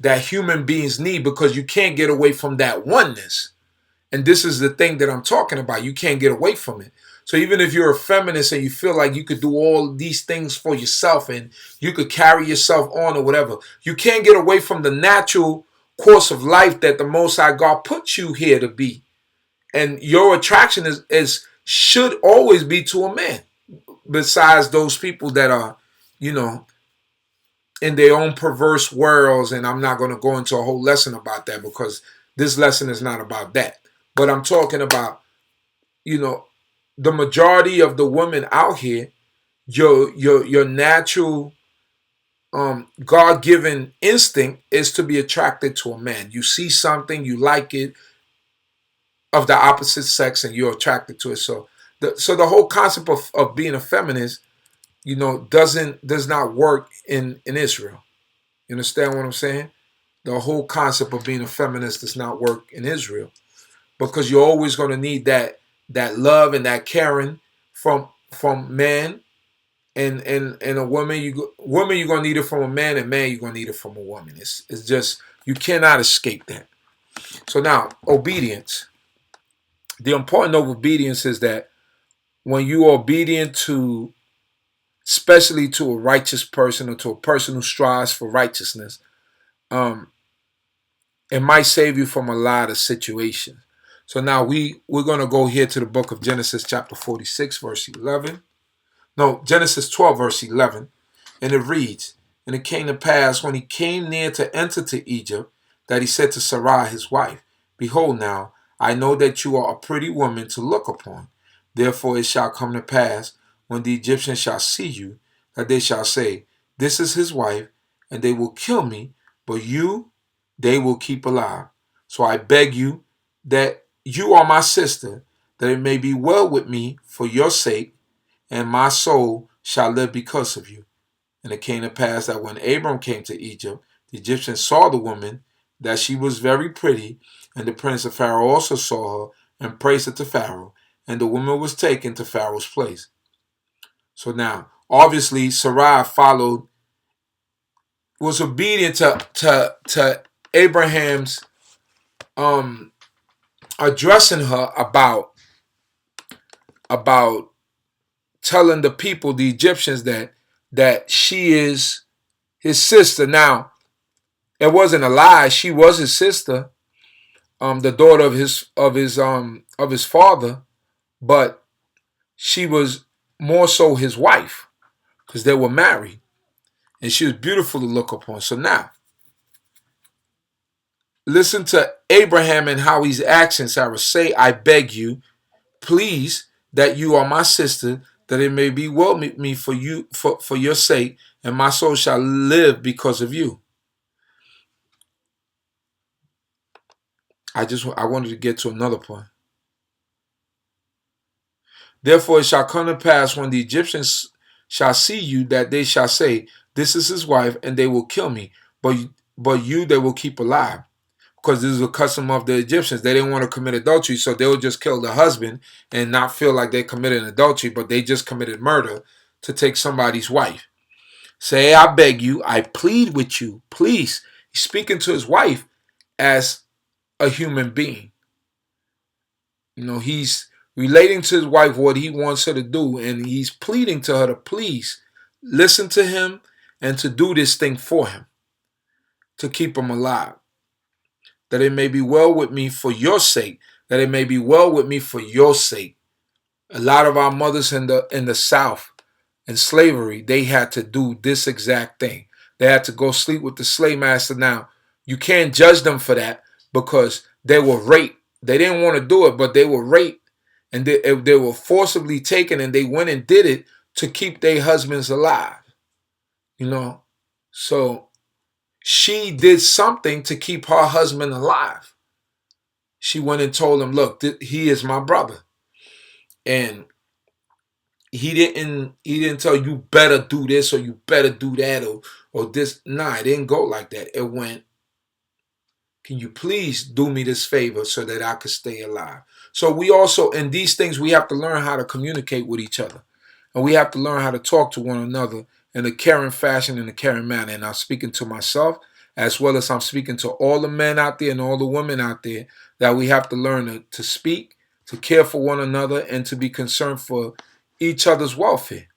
That human beings need, because you can't get away from that oneness. And this is the thing that I'm talking about. You can't get away from it. So even if you're a feminist and you feel like you could do all these things for yourself and you could carry yourself on or whatever, you can't get away from the natural course of life that the Most High God put you here to be. And your attraction should always be to a man, besides those people that are, in their own perverse worlds. And I'm not going to go into a whole lesson about that, because this lesson is not about that. But I'm talking about, the majority of the women out here, your natural God-given instinct is to be attracted to a man. You see something, you like it, of the opposite sex, and you're attracted to it. So the whole concept of being a feminist, does not work in Israel. You understand what I'm saying? The whole concept of being a feminist does not work in Israel, because you're always going to need that love and that caring from men, and a woman. You're going to need it from a man, and man, you're going to need it from a woman. It's just, you cannot escape that. So now, obedience. The importance of obedience is that when you are obedient to, especially to a righteous person, or to a person who strives for righteousness, it might save you from a lot of situations. So now we're going to go here to the book of Genesis chapter 46, verse 11. No, Genesis 12, verse 11. And it reads, "And it came to pass, when he came near to enter to Egypt, that he said to Sarai his wife, Behold now, I know that you are a pretty woman to look upon. Therefore it shall come to pass, when the Egyptians shall see you, that they shall say, This is his wife, and they will kill me, but you they will keep alive. So I beg you that you are my sister, that it may be well with me for your sake, and my soul shall live because of you." And it came to pass that when Abram came to Egypt, the Egyptians saw the woman, that she was very pretty, and the prince of Pharaoh also saw her, and praised her to Pharaoh, and the woman was taken to Pharaoh's place. So now, obviously, Sarai was obedient to Abraham's addressing her about telling the people, the Egyptians, that she is his sister. Now, it wasn't a lie. She was his sister, the daughter of his father, but she was more so his wife, because they were married, and she was beautiful to look upon. So now, listen to Abraham and how he's asking Sarah, "Say, I beg you, please, that you are my sister, that it may be well with me for you, for your sake, and my soul shall live because of you." I wanted to get to another point. "Therefore it shall come to pass, when the Egyptians shall see you, that they shall say, This is his wife, and they will kill me, but you they will keep alive." Because this is a custom of the Egyptians. They didn't want to commit adultery, so they would just kill the husband and not feel like they committed adultery, but they just committed murder to take somebody's wife. "Say, I beg you, I plead with you, please." He's speaking to his wife as a human being. He's relating to his wife what he wants her to do, and he's pleading to her to please listen to him and to do this thing for him, to keep him alive. "That it may be well with me for your sake, that it may be well with me for your sake." A lot of our mothers in the South, in slavery, they had to do this exact thing. They had to go sleep with the slave master. Now, you can't judge them for that, because they were raped. They didn't want to do it, but they were raped, and they were forcibly taken, and they went and did it to keep their husbands alive. You know, so she did something to keep her husband alive. She went and told him, "Look, he is my brother," and he didn't tell you better do this or you better do that or this. Nah, it didn't go like that. It went, can you please do me this favor so that I could stay alive? So we also, in these things, we have to learn how to communicate with each other. And we have to learn how to talk to one another in a caring fashion, in a caring manner. And I'm speaking to myself as well as I'm speaking to all the men out there and all the women out there, that we have to learn to speak, to care for one another, and to be concerned for each other's welfare.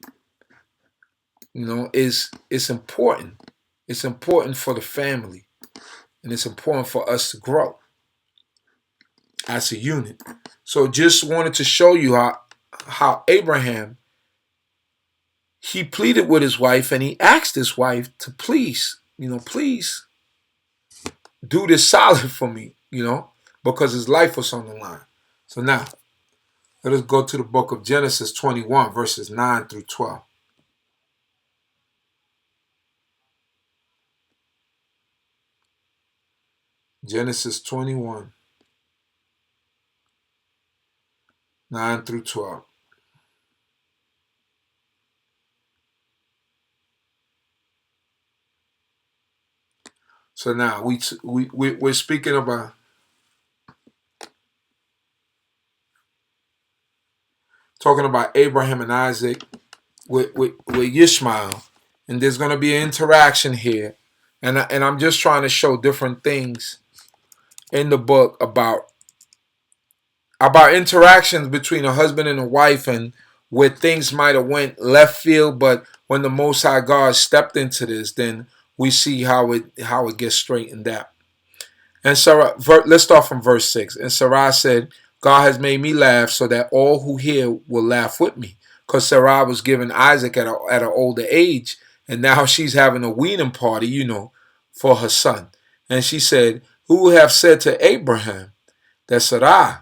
You know, it's important. It's important for the family. And it's important for us to grow as a unit. So just wanted to show you how Abraham, he pleaded with his wife and he asked his wife to please, please do this solid for me, because his life was on the line. So now, let us go to the book of Genesis 21, verses 9 through 12. Genesis 21, 9 through 12. So now we're speaking about talking about Abraham and Isaac with Ishmael, and there's going to be an interaction here, and I'm just trying to show different things in the book about interactions between a husband and a wife, and where things might have went left field, but when the Most High God stepped into this, then we see how it gets straightened out. And Sarah, let's start from verse 6. And Sarai said, God has made me laugh so that all who hear will laugh with me. Because Sarai was given Isaac at an older age, and now she's having a weaning party, for her son. And she said, who would have said to Abraham that Sarai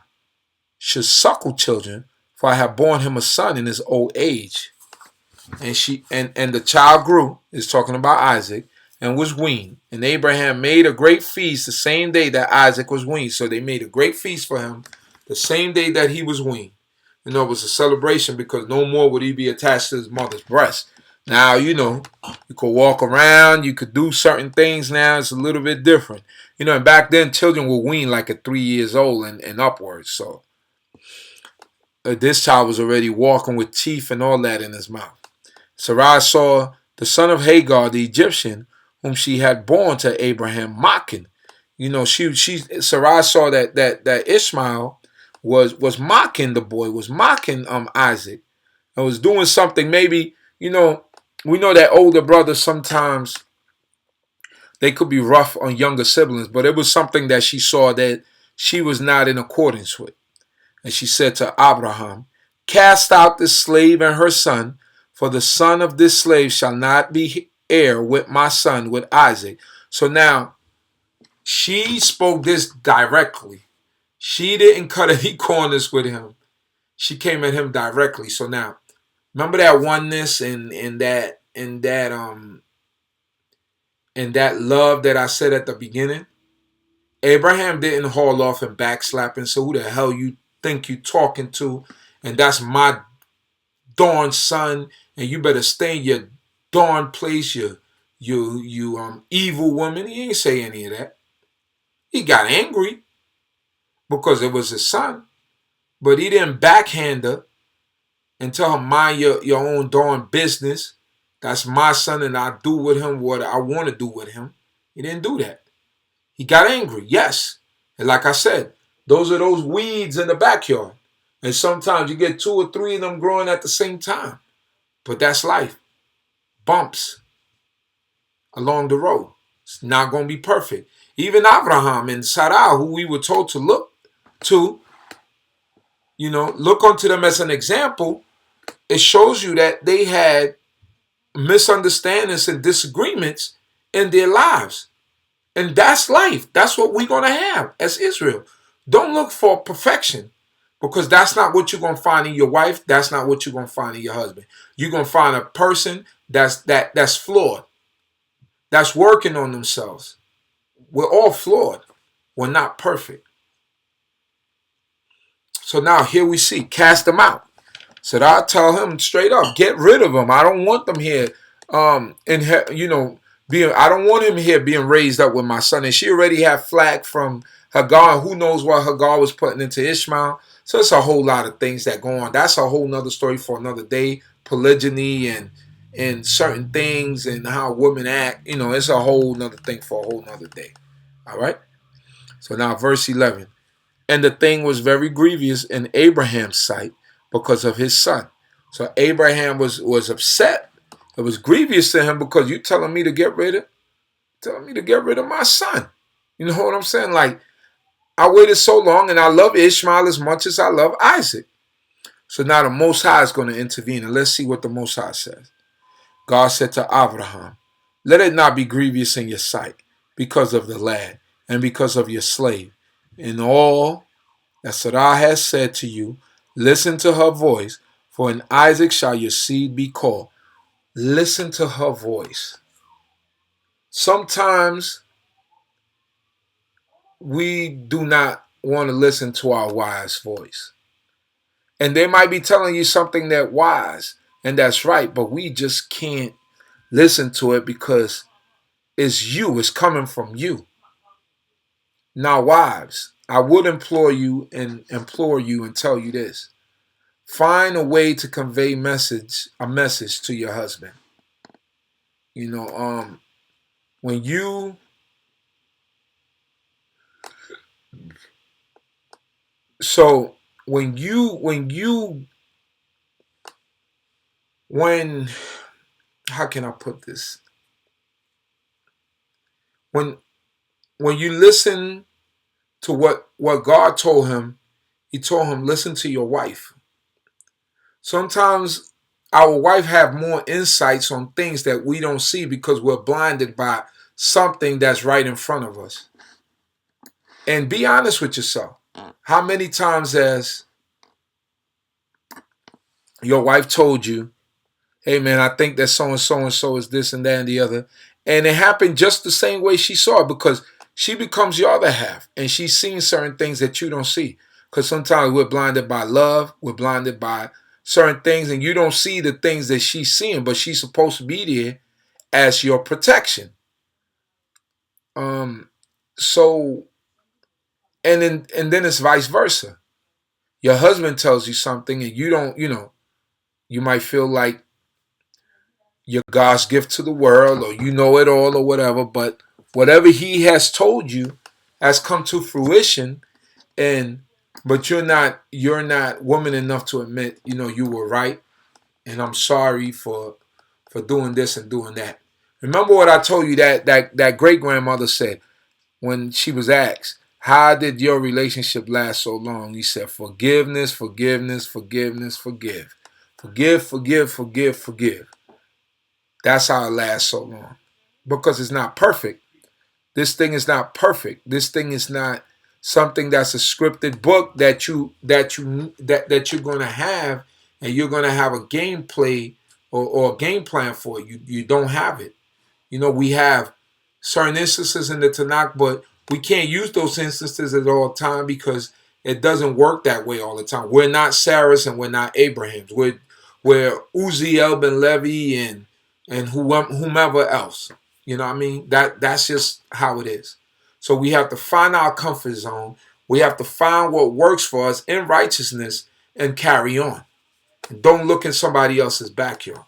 should suckle children, for I have borne him a son in his old age. And the child grew, is talking about Isaac, and was weaned. And Abraham made a great feast the same day that Isaac was weaned. So they made a great feast for him the same day that he was weaned. It was a celebration because no more would he be attached to his mother's breast. Now, you could walk around, you could do certain things now. It's a little bit different. And back then children were weaned like at 3 years old and upwards. So this child was already walking with teeth and all that in his mouth. Sarai saw the son of Hagar, the Egyptian, whom she had born to Abraham, mocking. Sarai saw that Ishmael was mocking the boy, was mocking Isaac, and was doing something. Maybe we know that older brothers sometimes they could be rough on younger siblings, but it was something that she saw that she was not in accordance with. And she said to Abraham, cast out this slave and her son, for the son of this slave shall not be heir with my son, with Isaac. So now, she spoke this directly. She didn't cut any corners with him. She came at him directly. So now, remember that oneness and that love that I said at the beginning? Abraham didn't haul off and backslap and say, who the hell you think you talking to? And that's my darn son, and you better stay in your darn place, you evil woman. He ain't say any of that. He got angry because it was his son, but he didn't backhand her and tell her, mind your own darn business. That's my son, and I do with him what I want to do with him. He didn't do that. He got angry, yes. And like I said, those are those weeds in the backyard. And sometimes you get 2 or 3 of them growing at the same time. But that's life. Bumps along the road. It's not going to be perfect. Even Abraham and Sarah, who we were told to look to, look unto them as an example, it shows you that they had misunderstandings and disagreements in their lives. And that's life. That's what we're going to have as Israel. Don't look for perfection, because that's not what you're going to find in your wife. That's not what you're going to find in your husband. You're going to find a person that's flawed, that's working on themselves. We're all flawed. We're not perfect. So now here we see, cast them out. So I tell him straight up, get rid of them. I don't want them here. Being, I don't want him here being raised up with my son. And she already had flack from Hagar. Who knows what Hagar was putting into Ishmael? So it's a whole lot of things that go on. That's a whole nother story for another day. Polygyny and certain things and how women act. It's a whole nother thing for a whole nother day. All right. So now verse 11. And the thing was very grievous in Abraham's sight because of his son. So Abraham was upset. It was grievous to him because you telling me to get rid of my son. You know what I'm saying? Like, I waited so long and I love Ishmael as much as I love Isaac. So now the Most High is going to intervene, and let's see what the Most High says. God said to Abraham, let it not be grievous in your sight because of the lad and because of your slave. In all that Sarah has said to you, listen to her voice, for in Isaac shall your seed be called. Listen to her voice. Sometimes we do not want to listen to our wife's voice. And they might be telling you something that's wise and that's right, but we just can't listen to it because it's coming from you. Now, wives, I would implore you and tell you this. Find a way to convey a message to your husband. When you so when you when how can I put this? When you listen to what God told him, he told him, listen to your wife. Sometimes our wife have more insights on things that we don't see because we're blinded by something that's right in front of us. And be honest with yourself. How many times has your wife told you, hey man, I think that so and so is this and that and the other. And it happened just the same way she saw it, because she becomes your other half and she's seeing certain things that you don't see. Because sometimes we're blinded by love, we're blinded by certain things, and you don't see the things that she's seeing, but she's supposed to be there as your protection. So and then it's vice versa. Your husband tells you something and you don't, you might feel like you're God's gift to the world, or you know it all, or whatever, but whatever he has told you has come to fruition, but you're not woman enough to admit, you were right, and I'm sorry for doing this and doing that. Remember what I told you that great grandmother said when she was asked, how did your relationship last so long? He said, forgiveness, forgiveness, forgiveness, forgive. Forgive, forgive, forgive, forgive. That's how it lasts so long. Because it's not perfect. This thing is not perfect. This thing is not something that's a scripted book that you're gonna have, and you're gonna have a gameplay or a game plan for it. You don't have it. We have certain instances in the Tanakh, but we can't use those instances at all time because it doesn't work that way all the time. We're not Sarahs and we're not Abrahams. We're UZZIEL ben LEWI and whomever else. You know what I mean? That's just how it is. So we have to find our comfort zone. We have to find what works for us in righteousness and carry on. And don't look in somebody else's backyard.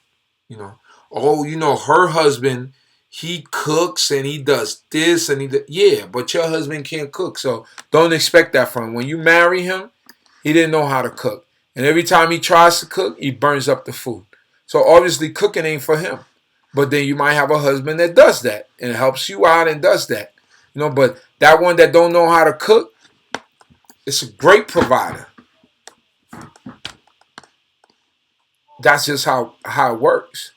Her husband, he cooks and he does this and yeah, but your husband can't cook, so don't expect that from him. When you marry him, he didn't know how to cook, and every time he tries to cook, he burns up the food. So obviously cooking ain't for him. But then you might have a husband that does that and helps you out and does that. But that one that don't know how to cook, it's a great provider. That's just how it works.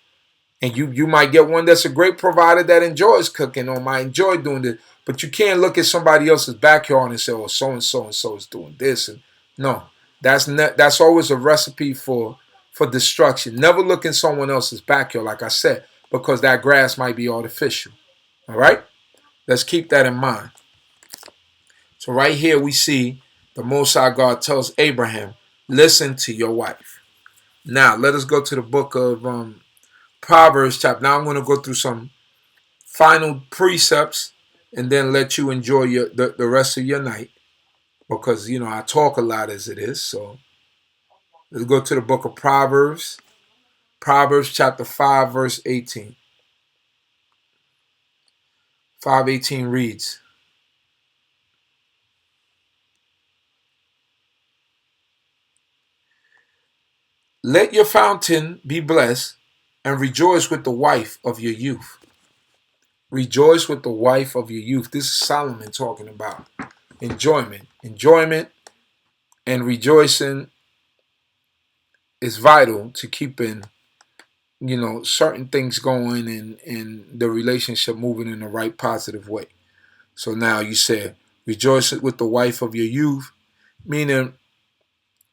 And you might get one that's a great provider that enjoys cooking or might enjoy doing this. But you can't look at somebody else's backyard and say, "Oh, so and so is doing this." And no, that's always a recipe for destruction. Never look in someone else's backyard, like I said, because that grass might be artificial. All right, let's keep that in mind. So right here we see the Most High God tells Abraham, "Listen to your wife." Now let us go to the book of Proverbs chapter. Now I'm going to go through some final precepts and then let you enjoy the rest of your night, because I talk a lot as it is. So let's go to the book of Proverbs. Proverbs chapter 5 verse 18. 5:18 reads, "Let your fountain be blessed and rejoice with the wife of your youth." Rejoice with the wife of your youth. This is Solomon talking about enjoyment. Enjoyment and rejoicing is vital to keeping, certain things going and the relationship moving in the right positive way. So now you said, rejoice with the wife of your youth, meaning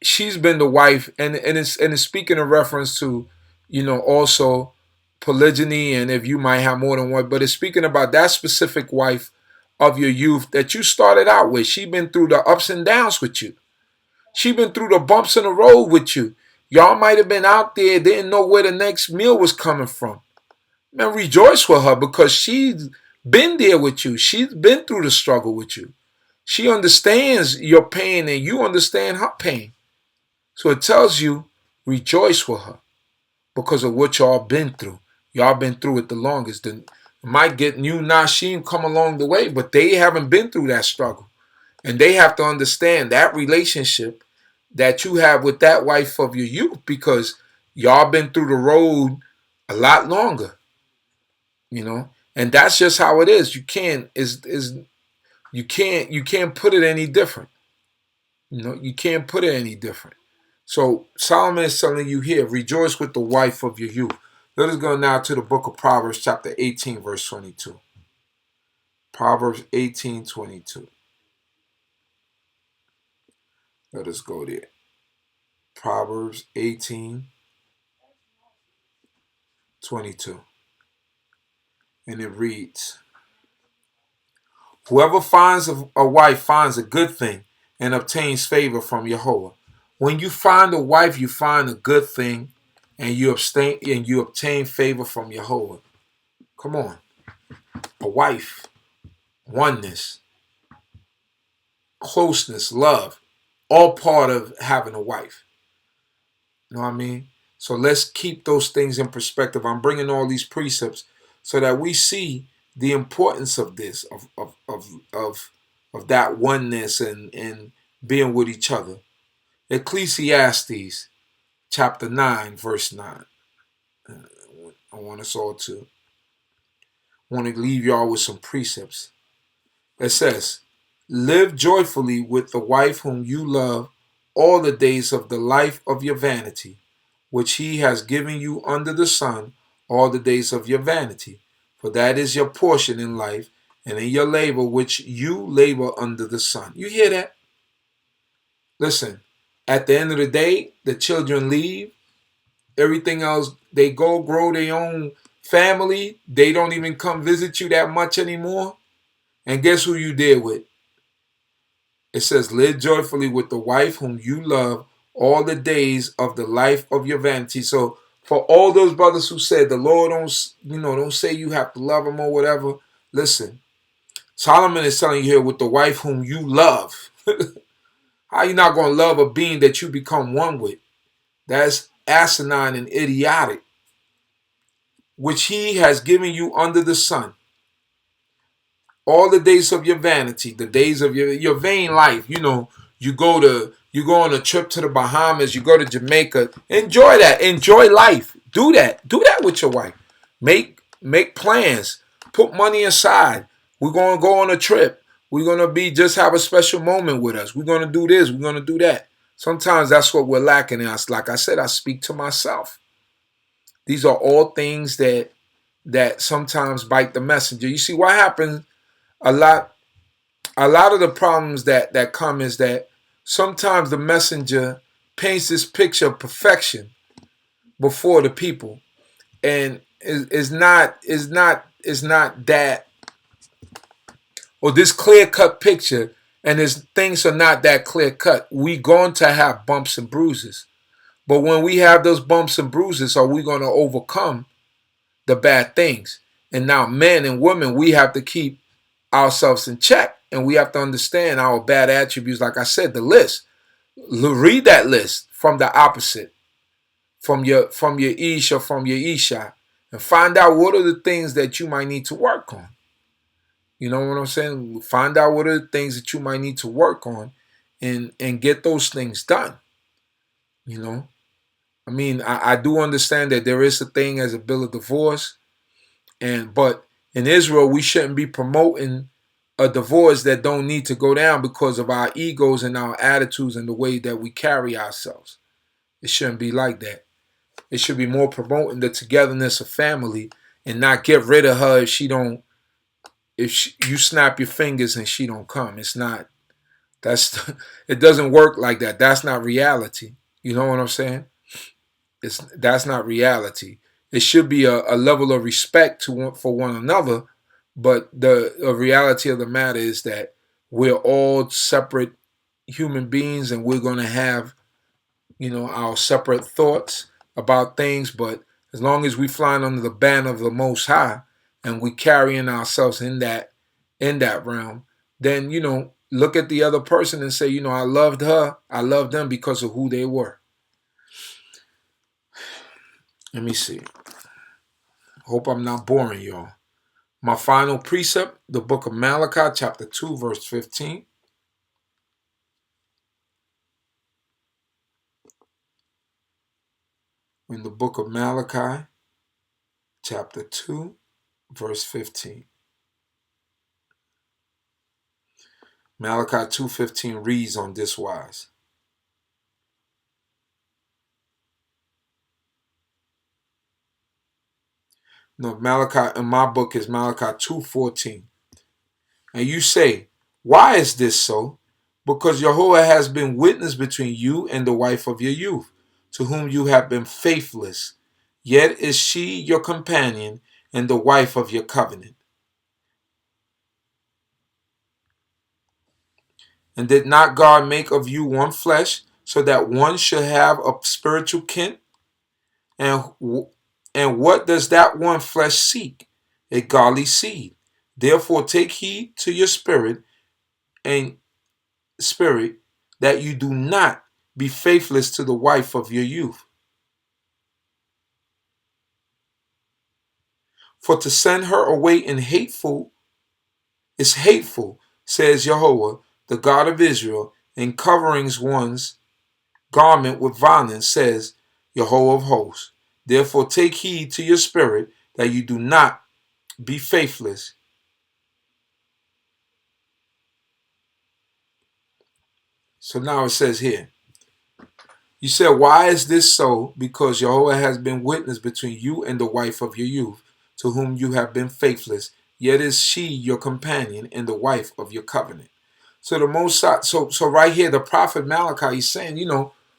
she's been the wife, and it's speaking in reference to, also polygyny, and if you might have more than one, but it's speaking about that specific wife of your youth that you started out with. She been through the ups and downs with you. She been through the bumps in the road with you. Y'all might have been out there, didn't know where the next meal was coming from. Man, rejoice with her because she's been there with you. She's been through the struggle with you. She understands your pain and you understand her pain. So it tells you, rejoice with her because of what y'all been through. Y'all been through it the longest. Then might get new Nashim come along the way, but they haven't been through that struggle. And they have to understand that relationship that you have with that wife of your youth, because y'all been through the road a lot longer, and that's just how it is. You can't put it any different. You can't put it any different. So Solomon is telling you here, rejoice with the wife of your youth. Let us go now to the book of Proverbs chapter 18 verse 22. Proverbs 18:22. Let us go there. Proverbs 18:22. And it reads, "Whoever finds a wife finds a good thing and obtains favor from Yahweh." When you find a wife, you find a good thing and you obtain favor from Yahweh. Come on. A wife, oneness, closeness, love, all part of having a wife. You know what I mean? So let's keep those things in perspective. I'm bringing all these precepts so that we see the importance of this, of that oneness and being with each other. Ecclesiastes chapter 9 verse 9. I want to leave y'all with some precepts. It says, "Live joyfully with the wife whom you love all the days of the life of your vanity, which he has given you under the sun, all the days of your vanity. For that is your portion in life, and in your labor which you labor under the sun." You hear that? Listen, at the end of the day, the children leave. Everything else, they go grow their own family. They don't even come visit you that much anymore. And guess who you deal with? It says, "Live joyfully with the wife whom you love all the days of the life of your vanity." So for all those brothers who said the Lord don't say you have to love him or whatever, listen, Solomon is telling you here, with the wife whom you love. How you not going to love a being that you become one with? That's asinine and idiotic. "Which he has given you under the sun, all the days of your vanity," the days of your vain life. You go on a trip to the Bahamas, you go to Jamaica. Enjoy that. Enjoy life. Do that. Do that with your wife. Make plans. Put money aside. We're gonna go on a trip. We're gonna just have a special moment with us. We're gonna do this. We're gonna do that. Sometimes that's what we're lacking in us. Like I said, I speak to myself. These are all things that sometimes bite the messenger. You see what happens? a lot of the problems that come is that sometimes the messenger paints this picture of perfection before the people, and is not that, or this clear cut picture, and things are not that clear cut. We going to have bumps and bruises, but when we have those bumps and bruises, are we going to overcome the bad things? And now, men and women, we have to keep ourselves in check, and we have to understand our bad attributes. Like I said, the list. Read that list from the opposite, from your Ish or from your Isha, and find out what are the things that you might need to work on. You know what I'm saying? Find out what are the things that you might need to work on, and get those things done. You know, I mean, I do understand that there is a thing as a bill of divorce, but in Israel we shouldn't be promoting a divorce that don't need to go down because of our egos and our attitudes and the way that we carry ourselves. It shouldn't be like that. It should be more promoting the togetherness of family, and not get rid of her if you snap your fingers and she don't come. It's not. It doesn't work like that. That's not reality. You know what I'm saying? That's not reality. It should be a level of respect for one another, but the reality of the matter is that we're all separate human beings, and we're going to have, our separate thoughts about things. But as long as we flying under the banner of the Most High, and we carrying ourselves in that realm, then look at the other person and say, I loved her, I loved them because of who they were. Let me see. Hope I'm not boring y'all. My final precept, the book of Malachi, chapter 2, verse 15. In the book of Malachi, chapter 2, verse 15. Malachi 2:15 reads on this wise. No, Malachi in my book is Malachi 2:14. And you say, why is this so? Because Jehovah has been witness between you and the wife of your youth, to whom you have been faithless. Yet is she your companion and the wife of your covenant. And did not God make of you one flesh, so that one should have a spiritual kin? And what does that one flesh seek? A godly seed. Therefore take heed to your spirit that you do not be faithless to the wife of your youth. For to send her away in hateful is hateful, says Jehovah, the God of Israel, and coverings one's garment with violence, says Jehovah of hosts. Therefore take heed to your spirit that you do not be faithless. So now it says here, you said, why is this so? Because Jehovah has been witness between you and the wife of your youth, to whom you have been faithless, yet is she your companion and the wife of your covenant. So so right here, the prophet Malachi is saying,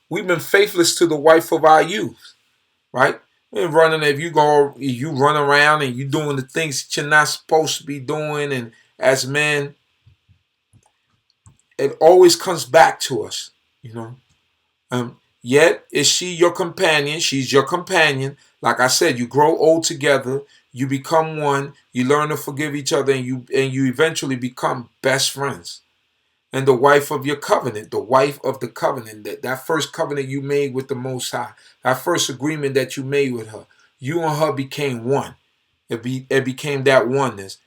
we've been faithless to the wife of our youth, right? And if you run around and you doing the things that you're not supposed to be doing, and as men, it always comes back to us, Yet is she your companion. She's your companion. Like I said, you grow old together. You become one. You learn to forgive each other, and you eventually become best friends. And the wife of your covenant, the wife of the covenant, that first covenant you made with the Most High, that first agreement that you made with her, you and her became one. It became that oneness.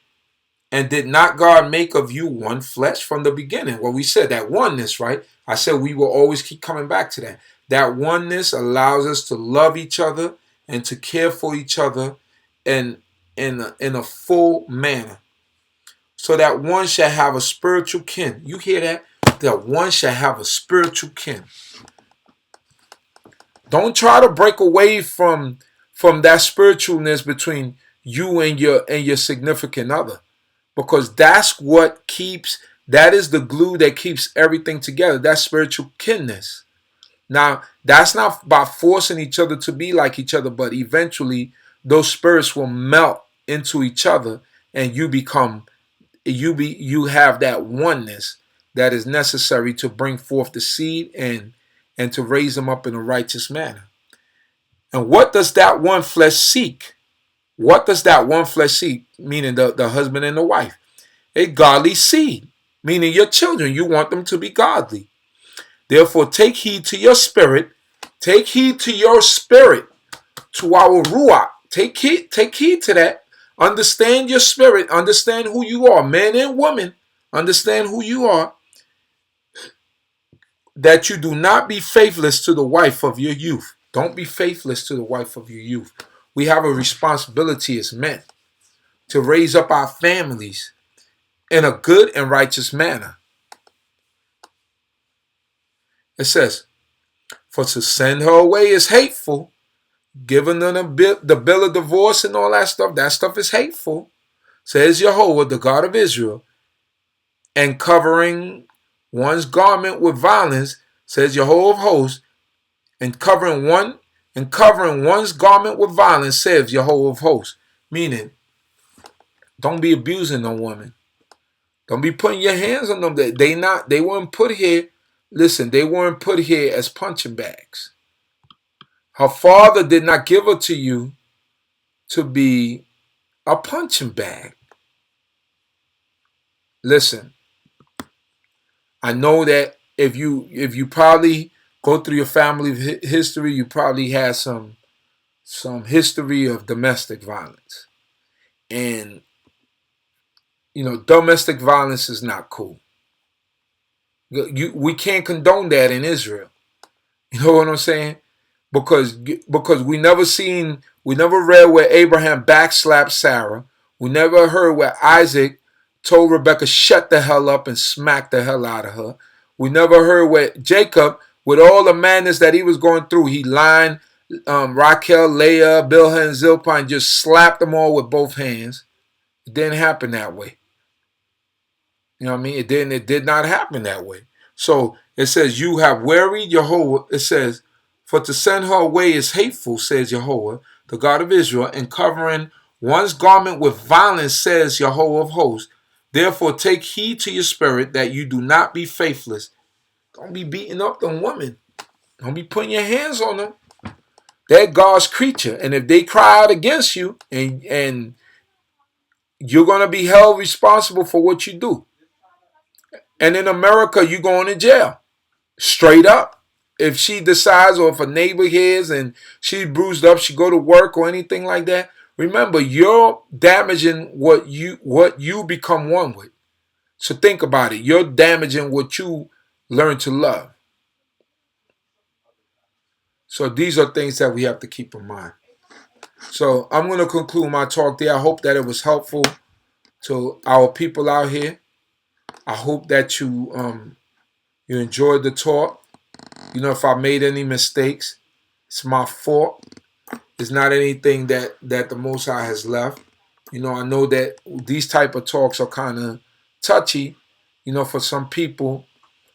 And did not God make of you one flesh from the beginning? Well, we said that oneness, right? I said we will always keep coming back to that. That oneness allows us to love each other and to care for each other in a full manner. So that one shall have a spiritual kin. You hear that? That one shall have a spiritual kin. Don't try to break away from that spiritualness between you and your significant other. because that is the glue that keeps everything together. That's spiritual kinness. Now, that's not by forcing each other to be like each other, but eventually those spirits will melt into each other, and you have that oneness that is necessary to bring forth the seed and to raise them up in a righteous manner. And what does that one flesh seek? What does that one flesh seek? Meaning the husband and the wife. A godly seed, meaning your children. You want them to be godly. Therefore, take heed to your spirit. Take heed to your spirit, to our ruach. Take heed to that. Understand your spirit. Understand who you are, man and woman. Understand who you are. That you do not be faithless to the wife of your youth. Don't be faithless to the wife of your youth. We have a responsibility as men to raise up our families in a good and righteous manner. It says, for to send her away is hateful. Giving them the bill of divorce and all that stuff is hateful, says Jehovah, the God of Israel. And covering one's garment with violence, says Jehovah of hosts, and covering one's garment with violence, says Jehovah of hosts. Meaning, don't be abusing no woman. Don't be putting your hands on them. They weren't put here. Listen, they weren't put here as punching bags. Her father did not give her to you to be a punching bag. Listen, I know that if you probably go through your family history, you probably had some history of domestic violence. And domestic violence is not cool. We can't condone that in Israel. You know what I'm saying? Because we never read where Abraham backslapped Sarah. We never heard where Isaac told Rebecca shut the hell up and smacked the hell out of her. We never heard where Jacob, with all the madness that he was going through, he lined Raquel, Leah, Bilhah, and Zilpah and just slapped them all with both hands. It didn't happen that way. You know what I mean? It did not happen that way. So it says, you have wearied Jehovah. It says, for to send her away is hateful, says Jehovah, the God of Israel, and covering one's garment with violence, says Jehovah of hosts. Therefore take heed to your spirit that you do not be faithless. Don't be beating up them women. Don't be putting your hands on them. They're God's creature. And if they cry out against you, and you're going to be held responsible for what you do. And in America, you're going to jail. Straight up. If she decides, or if a neighbor hears and she's bruised up, she go to work or anything like that, remember, you're damaging what you become one with. So think about it. You're damaging what you learn to love. So these are things that we have to keep in mind. So I'm going to conclude my talk there. I hope that it was helpful to our people out here. I hope that you enjoyed the talk. If I made any mistakes, it's my fault. It's not anything that the Most High has left. I know that these type of talks are kind of touchy, for some people.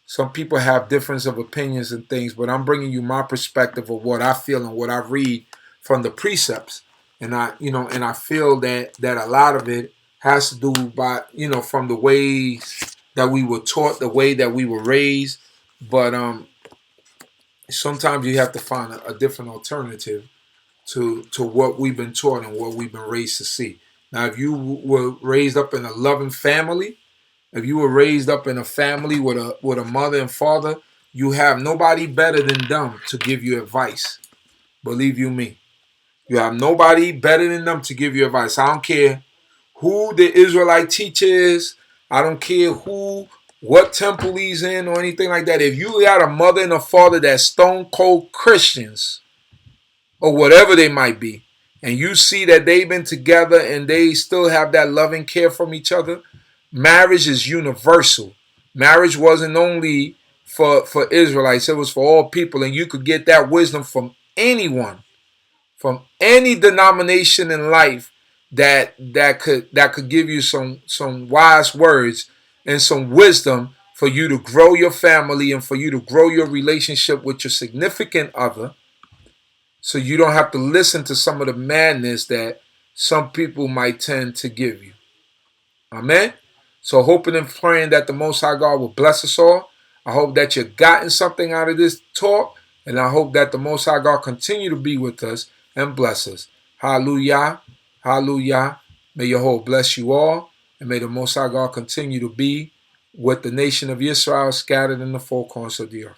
Some people have difference of opinions and things, but I'm bringing you my perspective of what I feel and what I read from the precepts. And I feel that a lot of it has to do by, from the ways that we were taught, the way that we were raised. But sometimes you have to find a different alternative to what we've been taught and what we've been raised to see. Now, if you were raised up in a loving family, if you were raised up in a family with a mother and father, you have nobody better than them to give you advice. Believe you me. You have nobody better than them to give you advice. I don't care who the Israelite teacher is. I don't care what temple he's in or anything like that. If you got a mother and a father that's stone cold Christians or whatever they might be, and you see that they've been together and they still have that loving care from each other, marriage is universal. Marriage wasn't only for Israelites. It was for all people. And you could get that wisdom from anyone, from any denomination in life. that could give you some wise words and some wisdom for you to grow your family and for you to grow your relationship with your significant other, so you don't have to listen to some of the madness that some people might tend to give you. Amen. So hoping and praying that the Most High God will bless us all. I hope that you've gotten something out of this talk, and I hope that the Most High God continue to be with us and bless us. Hallelujah. Hallelujah. May Yahweh bless you all, and may the Most High God continue to be with the nation of Israel scattered in the four corners of the earth.